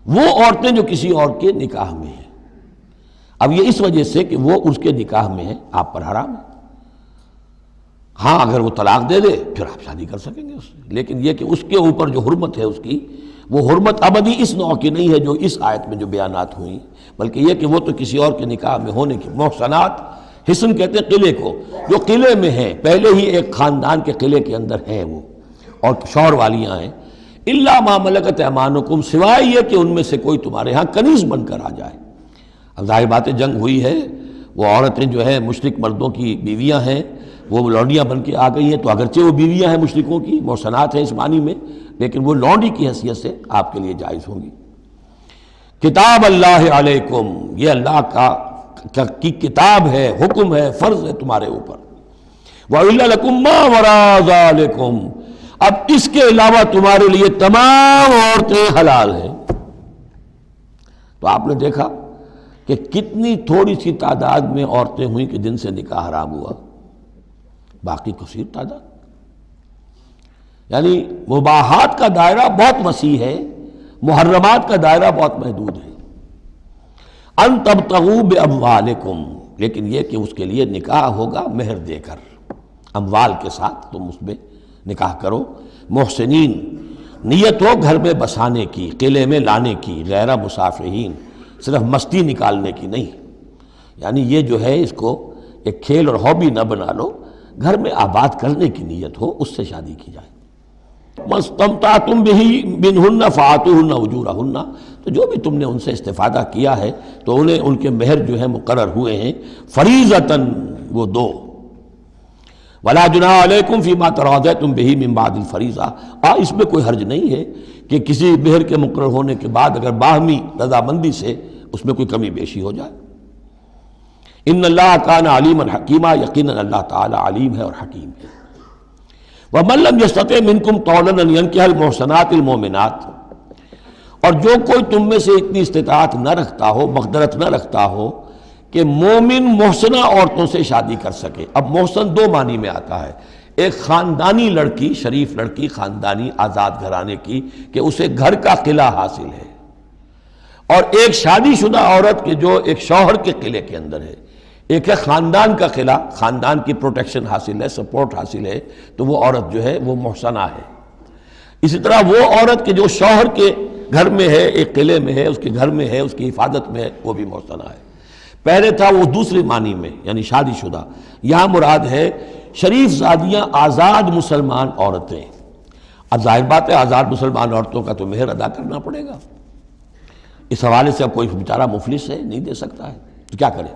وہ عورتیں جو کسی اور کے نکاح میں ہیں. اب یہ اس وجہ سے کہ وہ اس کے نکاح میں ہیں آپ پر حرام ہے. ہاں اگر وہ طلاق دے دے پھر آپ شادی کر سکیں گے اس سے، لیکن یہ کہ اس کے اوپر جو حرمت ہے اس کی وہ حرمت ابدی اس نوع کی نہیں ہے جو اس آیت میں جو بیانات ہوئی، بلکہ یہ کہ وہ تو کسی اور کے نکاح میں ہونے کی. محصنات، حصن کہتے ہیں قلعے کو، جو قلعے میں ہیں، پہلے ہی ایک خاندان کے قلعے کے اندر ہیں وہ اور شوہر والیاں ہیں. الا ما ملکت ایمانکم، سوائے یہ کہ ان میں سے کوئی تمہارے ہاں کنیز بن کر آ جائے. اب ظاہر بات ہے جنگ ہوئی ہے، وہ عورتیں جو ہیں مشرک مردوں کی بیویاں ہیں، وہ لونڈیاں بن کے آ گئی ہیں، تو اگرچہ وہ بیویاں ہیں مشرکوں کی، محصنات ہیں اس معنی میں، لیکن وہ لونڈی کی حیثیت سے آپ کے لیے جائز ہوں گی. کتاب اللہ علیکم، یہ اللہ کی کتاب ہے، حکم ہے، فرض ہے تمہارے اوپر. وَإِلَّا لَكُمْ مَا وَرَاءَ ذَلِكُمْ، اب اس کے علاوہ تمہارے لیے تمام عورتیں حلال ہیں. تو آپ نے دیکھا کہ کتنی تھوڑی سی تعداد میں عورتیں ہوئیں کہ جن سے نکاح حرام ہوا، باقی کثیر تعداد. یعنی مباحات کا دائرہ بہت وسیع ہے، محرمات کا دائرہ بہت محدود ہے. ان تبتغوا باموالکم، لیکن یہ کہ اس کے لیے نکاح ہوگا مہر دے کر، اموال کے ساتھ تم اس میں نکاح کرو۔ محسنین، نیت ہو گھر میں بسانے کی، قلعے میں لانے کی، غیر مسافہین، صرف مستی نکالنے کی نہیں، یعنی یہ جو ہے اس کو ایک کھیل اور ہابی نہ بنا لو، گھر میں آباد کرنے کی نیت ہو، اس سے شادی کی جائے۔ مَسْتَمْتَعْتُمْ بِهِ مِنْهُنَّ فَآتُوهُنَّ أُجُورَهُنَّ، تو جو بھی تم نے ان سے استفادہ کیا ہے تو انہیں ان کے مہر جو ہے مقرر ہوئے ہیں، فریضۃً وہ دو۔ وَلَا جُنَاحَ عَلَيْكُمْ فِي مَا تَرَاضَيْتُمْ بِهِ مِنْ بَعْدِ الْفَرِيضَةِ، اس میں کوئی حرج نہیں ہے کہ کسی مہر کے مقرر ہونے کے بعد اگر باہمی رضامندی سے اس میں کوئی کمی بیشی ہو جائے۔ ان اللہ کان علیما حکیما، یقیناً اللہ تعالی علیم ہے اور حکیم ہے۔ وَمَن لَّمْ يَسْتَطِعْ مِنْكُمْ طَوْلًا أَن يَنكِحَ الْمُحْصَنَاتِ الْمُؤْمِنَاتِ، اور جو کوئی تم میں سے اتنی استطاعت نہ رکھتا ہو، مقدرت نہ رکھتا ہو کہ مومن محسنہ عورتوں سے شادی کر سکے۔ اب محسن دو معنی میں آتا ہے، ایک خاندانی لڑکی، شریف لڑکی، خاندانی آزاد گھرانے کی کہ اسے گھر کا قلعہ حاصل ہے، اور ایک شادی شدہ عورت کے جو ایک شوہر کے قلعے کے اندر ہے۔ ایک ہے خاندان کا قلعہ، خاندان کی پروٹیکشن حاصل ہے، سپورٹ حاصل ہے، تو وہ عورت جو ہے وہ محسنہ ہے۔ اسی طرح وہ عورت کہ جو شوہر کے گھر میں ہے، ایک قلعے میں ہے، اس کے گھر میں ہے، اس کی حفاظت میں ہے، وہ بھی محسنہ ہے۔ پہلے تھا وہ دوسری معنی میں یعنی شادی شدہ، یہاں مراد ہے شریف زادیاں، آزاد مسلمان عورتیں۔ اب ظاہر بات ہے آزاد مسلمان عورتوں کا تو مہر ادا کرنا پڑے گا، اس حوالے سے اب کوئی بیچارہ مفلس ہے، نہیں دے سکتا ہے تو کیا کرے۔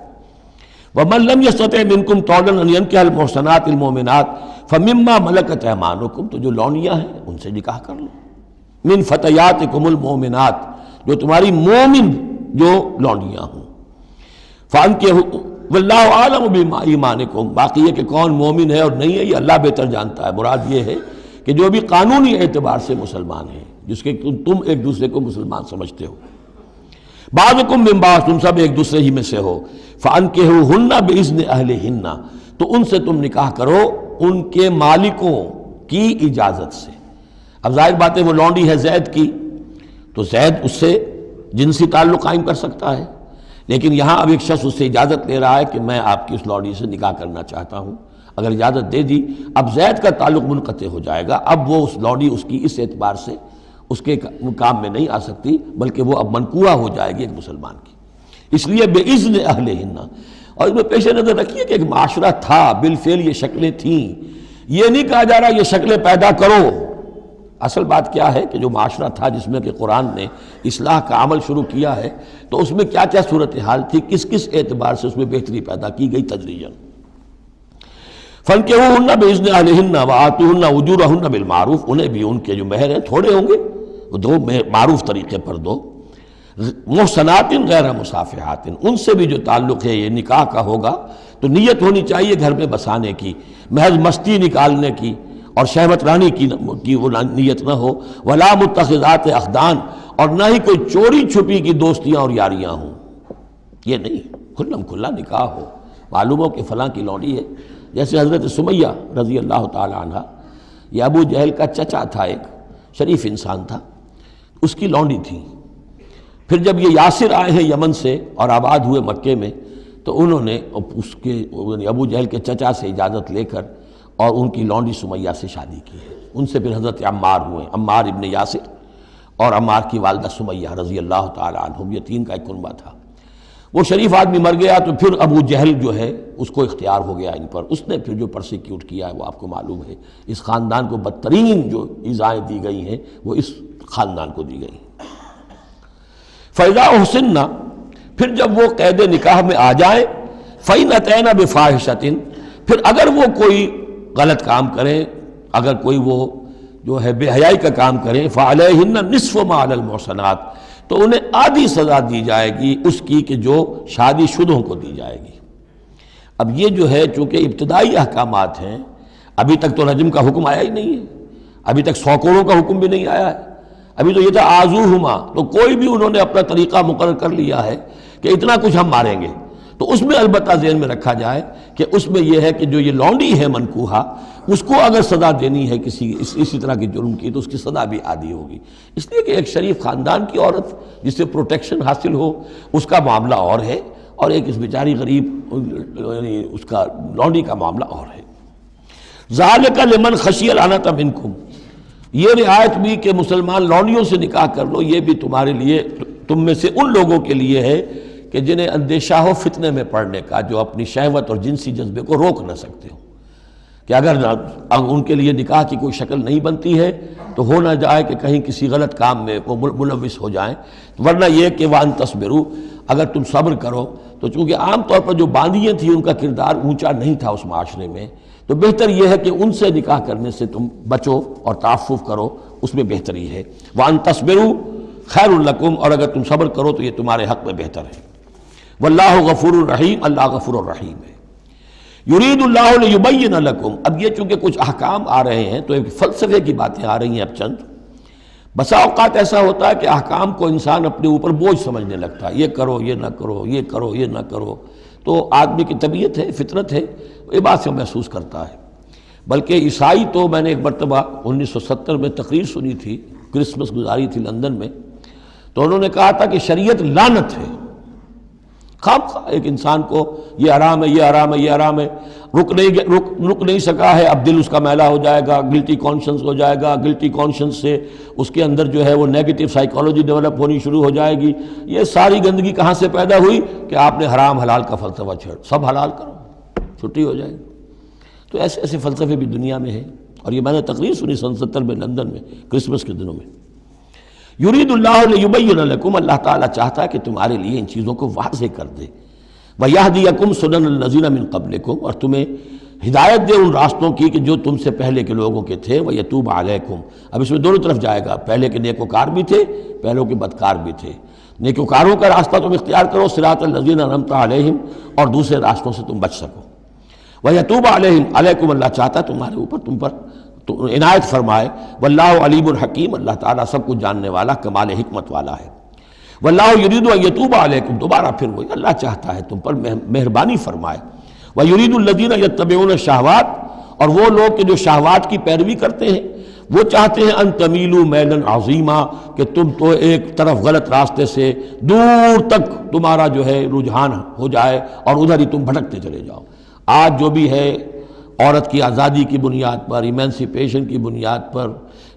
وَمَن لَّمْ يَسْتَطِعْ مِنْكُمْ طَوْلًا أَن يَنكِحَ الْمُحْصَنَاتِ الْمُؤْمِنَاتِ فَمِمَّا مَلَكَتْ أَيْمَانُكُمْ، تو جو لونیاں ہیں ان سے نکاح کر لو۔ مِنْ فَتَيَاتِكُمُ الْمُؤْمِنَاتِ، جو تمہاری مومن جو لونیاں ہوں۔ فَأَنكِحُوا وَاللَّهُ أَعْلَمُ بِإِيمَانِكُمْ، باقی یہ کہ کون مومن ہے اور نہیں ہے یہ اللہ بہتر جانتا ہے۔ مراد یہ ہے کہ جو بھی قانونی اعتبار سے مسلمان ہیں، جس کے تم ایک دوسرے کو مسلمان سمجھتے ہو۔ بعضکم من بعض، تم سب ایک دوسرے ہی میں سے ہو۔ فَأَنكِحُوهُنَّ بِإِذْنِ أَهْلِهِنَّ، تو ان سے تم نکاح کرو ان کے مالکوں کی اجازت سے۔ اب ظاہر بات ہے وہ لونڈی ہے زید کی، تو زید اس سے جنسی تعلق قائم کر سکتا ہے، لیکن یہاں اب ایک شخص اس سے اجازت لے رہا ہے کہ میں آپ کی اس لونڈی سے نکاح کرنا چاہتا ہوں۔ اگر اجازت دے دی، اب زید کا تعلق منقطع ہو جائے گا، اب وہ اس لونڈی اس کی اس اعتبار سے اس کے کام میں نہیں آ سکتی، بلکہ وہ اب منقوہ ہو جائے گی ایک مسلمان کی۔ اس لیے بِإِذْنِ أَهْلِهِنَّ، اور اس میں پیش نظر رکھیے کہ ایک معاشرہ تھا، بالفعل یہ شکلیں تھیں، یہ نہیں کہا جا رہا یہ شکلیں پیدا کرو۔ اصل بات کیا ہے کہ جو معاشرہ تھا جس میں کہ قرآن نے اصلاح کا عمل شروع کیا ہے، تو اس میں کیا کیا صورتحال تھی، کس کس اعتبار سے اس میں بہتری پیدا کی گئی تدریجاً۔ فَانكِحُوهُنَّ بِإِذْنِ أَهْلِهِنَّ وَآتُوهُنَّ أُجُورَهُنَّ بِالْمَعْرُوفِ، انہیں بھی ان کے جو مہر ہیں تھوڑے ہوں گے، وہ دو معروف طریقے پر دو۔ محسنات غیر مصافحات، ان سے بھی جو تعلق ہے یہ نکاح کا ہوگا تو نیت ہونی چاہیے گھر میں بسانے کی، محض مستی نکالنے کی اور شہوت رانی کی وہ نیت نہ ہو۔ ولا متخذات اخدان، اور نہ ہی کوئی چوری چھپی کی دوستیاں اور یاریاں ہوں، یہ نہیں، کھلم کھلا نکاح ہو، معلوم ہو کہ فلاں کی لونڈی ہے۔ جیسے حضرت سمیہ رضی اللہ تعالی عنہ، یہ ابو جہل کا چچا تھا، ایک شریف انسان تھا، اس کی لونڈی تھی۔ پھر جب یہ یاسر آئے ہیں یمن سے اور آباد ہوئے مکے میں، تو انہوں نے اس کے ابو جہل کے چچا سے اجازت لے کر اور ان کی لونڈی سمیہ سے شادی کی ہے۔ ان سے پھر حضرت عمار ہوئے، عمار ابن یاسر اور عمار کی والدہ سمیہ رضی اللہ تعالی عنہم، یہ تین کا ایک کنبہ تھا۔ وہ شریف آدمی مر گیا تو پھر ابو جہل جو ہے اس کو اختیار ہو گیا ان پر، اس نے پھر جو پرسیکیوٹ کیا ہے وہ آپ کو معلوم ہے۔ اس خاندان کو بدترین جو ایذائیں دی گئی ہیں وہ اس خاندان کو دی گئی۔ فَإِذَا أُحْصِنَّ، پھر جب وہ قید نکاح میں آ جائیں، فَإِنْ أَتَيْنَ بِفَاحِشَةٍ، پھر اگر وہ کوئی غلط کام کریں، اگر کوئی وہ جو ہے بے حیائی کا کام کریں، فَعَلَيْهِنَّ نِصْفُ مَا عَلَى الْمُحْصَنَاتِ، تو انہیں آدھی سزا دی جائے گی اس کی کہ جو شادی شدوں کو دی جائے گی۔ اب یہ جو ہے چونکہ ابتدائی احکامات ہیں، ابھی تک تو رجم کا حکم آیا ہی نہیں ہے، ابھی تک 100 کوڑوں کا حکم بھی نہیں آیا ہے، ابھی تو یہ تھا آزوہما، تو کوئی بھی انہوں نے اپنا طریقہ مقرر کر لیا ہے کہ اتنا کچھ ہم ماریں گے۔ تو اس میں البتہ ذہن میں رکھا جائے کہ اس میں یہ ہے کہ جو یہ لونڈی ہے منکوحہ، اس کو اگر سزا دینی ہے اسی طرح کے جرم کی، تو اس کی سزا بھی آدھی ہوگی، اس لیے کہ ایک شریف خاندان کی عورت جس سے پروٹیکشن حاصل ہو، اس کا معاملہ اور ہے، اور ایک اس بیچاری غریب یعنی اس کا لونڈی کا معاملہ اور ہے۔ ذالک لمن خشی العنۃ منکم، یہ رعایت بھی کہ مسلمان لونڈیوں سے نکاح کر لو، یہ بھی تمہارے لیے، تم میں سے ان لوگوں کے لیے ہے کہ جنہیں اندیشہ ہو فتنے میں پڑنے کا، جو اپنی شہوت اور جنسی جذبے کو روک نہ سکتے ہو، کہ اگر ان کے لیے نکاح کی کوئی شکل نہیں بنتی ہے تو ہو نہ جائے کہ کہیں کسی غلط کام میں وہ ملوث ہو جائیں، ورنہ یہ کہ وان تصبروا، اگر تم صبر کرو تو چونکہ عام طور پر جو باندیاں تھیں ان کا کردار اونچا نہیں تھا اس معاشرے میں، تو بہتر یہ ہے کہ ان سے نکاح کرنے سے تم بچو اور تعفف کرو، اس میں بہتری ہے۔ وان تصبروا خیر لکم، اور اگر تم صبر کرو تو یہ تمہارے حق میں بہتر ہے۔ واللہ غفور الرحیم، اللہ غفور الرحیم ہے۔ یرید اللہ لیبین لکم، اب یہ چونکہ کچھ احکام آ رہے ہیں تو ایک فلسفے کی باتیں آ رہی ہیں اب چند۔ بسا اوقات ایسا ہوتا ہے کہ احکام کو انسان اپنے اوپر بوجھ سمجھنے لگتا ہے، یہ کرو یہ نہ کرو، یہ کرو یہ نہ کرو، تو آدمی کی طبیعت ہے، فطرت ہے، یہ بات سے محسوس کرتا ہے۔ بلکہ عیسائی تو میں نے ایک مرتبہ 1970 میں تقریر سنی تھی، کرسمس گزاری تھی لندن میں، تو انہوں نے کہا تھا کہ شریعت لعنت ہے، خواہ ایک انسان کو یہ حرام ہے، یہ حرام ہے، یہ حرام ہے، رک نہیں سکا ہے، اب دل اس کا میلا ہو جائے گا، گلٹی کانشنس ہو جائے گا، گلٹی کانشنس سے اس کے اندر جو ہے وہ نیگیٹو سائیکالوجی ڈیولپ ہونی شروع ہو جائے گی۔ یہ ساری گندگی کہاں سے پیدا ہوئی کہ آپ نے حرام حلال کا فلسفہ چھیڑ، سب حلال کرو چھٹی ہو جائے گی۔ تو ایسے ایسے فلسفے بھی دنیا میں ہیں، اور یہ میں نے تقریر سنی 1970 میں لندن میں کرسمس کے دنوں میں۔ یرید اللہ لیبین لکم، اللہ تعالیٰ چاہتا ہے کہ تمہارے لیے ان چیزوں کو واضح کر دے۔ وَيَهْدِيَكُمْ سُنَنَ الَّذِينَ مِن قَبْلِكُمْ، اور تمہیں ہدایت دے ان راستوں کی کہ جو تم سے پہلے کے لوگوں کے تھے۔ وَيَتُوبَ عَلَيْكُمْ، اب اس میں دونوں طرف جائے گا، پہلے کے نیکوکار بھی تھے، پہلوں کے بدکار بھی تھے۔ نیکوکاروں کا راستہ تم اختیار کرو، صراط الذین انعمت علیہم، اور دوسرے راستوں سے تم بچ سکو۔ وَيَتُوبَ عَلَيْهِمْ، علیکم، اللہ چاہتا ہے تمہارے اوپر، تم پر عنایت فرمائے۔ واللہ علیم الحکیم، اللہ تعالیٰ سب کچھ جاننے والا، کمال حکمت والا ہے۔ واللہ یرید ان یتوب علیکم، دوبارہ پھر وہی، اللہ چاہتا ہے تم پر مہربانی فرمائے۔ ویرید الذین یتبعون الشہوات، اور وہ لوگ کہ جو شہوات کی پیروی کرتے ہیں، وہ چاہتے ہیں ان تمیلوا میلا عظیما، کہ تم تو ایک طرف غلط راستے سے دور تک تمہارا جو ہے رجحان ہو جائے اور ادھر ہی تم بھٹکتے چلے جاؤ۔ آج جو بھی ہے عورت کی آزادی کی بنیاد پر، ایمینسیپیشن کی بنیاد پر،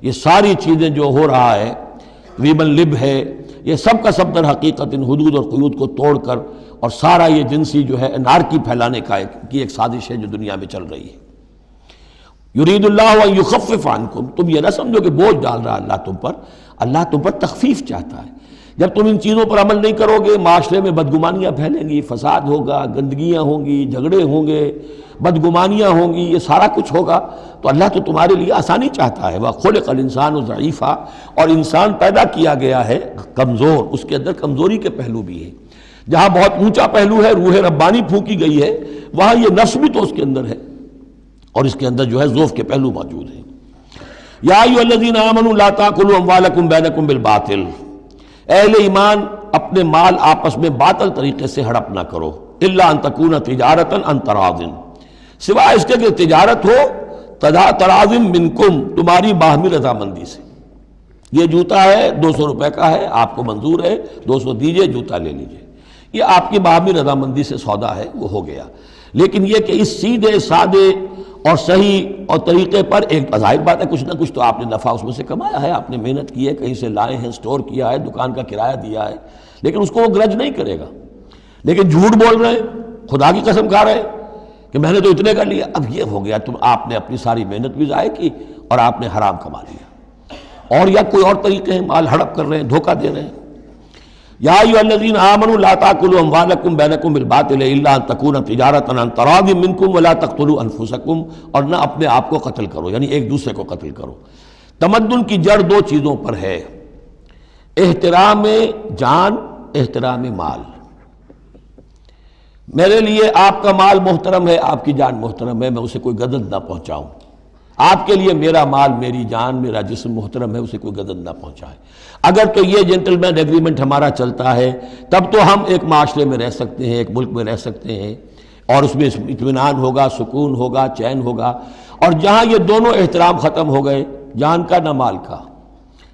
یہ ساری چیزیں جو ہو رہا ہے، ویمن لب ہے، یہ سب کا سب در حقیقت ان حدود اور قیود کو توڑ کر، اور سارا یہ جنسی جو ہے انارکی پھیلانے کی ایک سازش ہے جو دنیا میں چل رہی ہے۔ یرید اللہ ان یخفف عنکم، تم یہ نہ سمجھو کہ بوجھ ڈال رہا اللہ تم پر، اللہ تم پر تخفیف چاہتا ہے۔ جب تم ان چیزوں پر عمل نہیں کرو گے، معاشرے میں بدگمانیاں پھیلیں گی، فساد ہوگا، گندگیاں ہوں گی، جھگڑے ہوں گے، بدگمانیاں ہوں گی، یہ سارا کچھ ہوگا، تو اللہ تو تمہارے لیے آسانی چاہتا ہے۔ وَخُلِقَ الْإِنسَانُ ضَعِيفًا، اور انسان پیدا کیا گیا ہے کمزور، اس کے اندر کمزوری کے پہلو بھی ہیں۔ جہاں بہت اونچا پہلو ہے، روح ربانی پھونکی گئی ہے، وہاں یہ نفس بھی تو اس کے اندر ہے، اور اس کے اندر جو ہے ضعف کے پہلو موجود ہیں۔ یا ایھا الذین آمنوا لا تاکلوا اموالکم بینکم بالباطل، اہل ایمان اپنے مال آپس میں باطل طریقے سے ہڑپ نہ کرو، الا ان تکون تجارتا عن تراض، سوائے اس کے کہ تجارت ہو تراض منکم، تمہاری باہمی رضامندی سے۔ یہ جوتا ہے 200 روپے کا ہے، آپ کو منظور ہے 200 دیجئے، جوتا لے لیجئے، یہ آپ کی باہمی رضامندی سے سودا ہے، وہ ہو گیا۔ لیکن یہ کہ اس سیدھے سادے اور صحیح اور طریقے پر، ایک ظاہر بات ہے کچھ نہ کچھ تو آپ نے نفع اس میں سے کمایا ہے، آپ نے محنت کی ہے، کہیں سے لائے ہیں، سٹور کیا ہے، دکان کا کرایہ دیا ہے، لیکن اس کو وہ گرج نہیں کرے گا۔ لیکن جھوٹ بول رہے ہیں، خدا کی قسم کھا رہے ہیں کہ میں نے تو اتنے کر لیا، اب یہ ہو گیا، آپ نے اپنی ساری محنت بھی ضائع کی اور آپ نے حرام کما لیا۔ اور یا کوئی اور طریقے ہیں، مال ہڑپ کر رہے ہیں، دھوکہ دے رہے ہیں۔ یا ایھا الذین آمنوا لا تاکلوا اموالکم بینکم بالباطل الا ان تکون تجارتا عن تراض منکم ولا تقتلوا انفسکم، اور نہ اپنے آپ کو قتل کرو، یعنی ایک دوسرے کو قتل کرو۔ تمدن کی جڑ دو چیزوں پر ہے، احترام جان، احترام مال۔ میرے لیے آپ کا مال محترم ہے، آپ کی جان محترم ہے، میں اسے کوئی گدن نہ پہنچاؤں۔ آپ کے لیے میرا مال، میری جان، میرا جسم محترم ہے، اسے کوئی گدن نہ پہنچائے۔ اگر تو یہ جنٹلمین ایگریمنٹ ہمارا چلتا ہے، تب تو ہم ایک معاشرے میں رہ سکتے ہیں، ایک ملک میں رہ سکتے ہیں، اور اس میں اطمینان ہوگا، سکون ہوگا، چین ہوگا۔ اور جہاں یہ دونوں احترام ختم ہو گئے، جان کا نہ مال کا،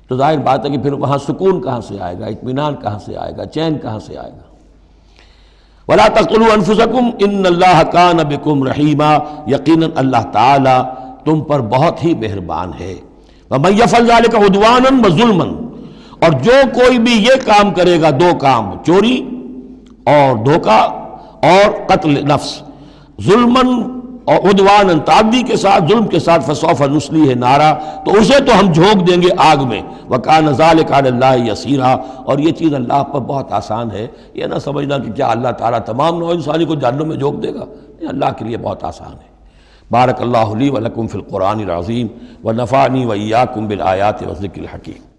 تو ظاہر بات ہے کہ پھر وہاں سکون کہاں سے آئے گا، اطمینان کہاں سے آئے گا، چین کہاں سے آئے گا۔ ولا تقتلوا انفسکم ان اللہ کان بکم رحیما، یقیناً اللہ تعالی تم پر بہت ہی مہربان ہے۔ ومن یفعل ذلک عدوانا وظلما، اور جو کوئی بھی یہ کام کرے گا، دو کام، چوری اور دھوکہ اور قتل نفس، ظلماً اور عدوانا، تعدی کے ساتھ، ظلم کے ساتھ، فسوف نصلیہ نارا، تو اسے تو ہم جھونک دیں گے آگ میں، وکان ذلک علی اللہ یسیرا، اور یہ چیز اللہ پر بہت آسان ہے۔ یہ نہ سمجھنا کہ کیا اللہ تعالیٰ تمام نوع انسانی کو جہنم میں جھونک دے گا، یہ اللہ کے لیے بہت آسان ہے۔ بارک اللہ لی و لکم فی القرآن العظیم ونفعنی و ایاکم بالآیات والذکر الحکیم۔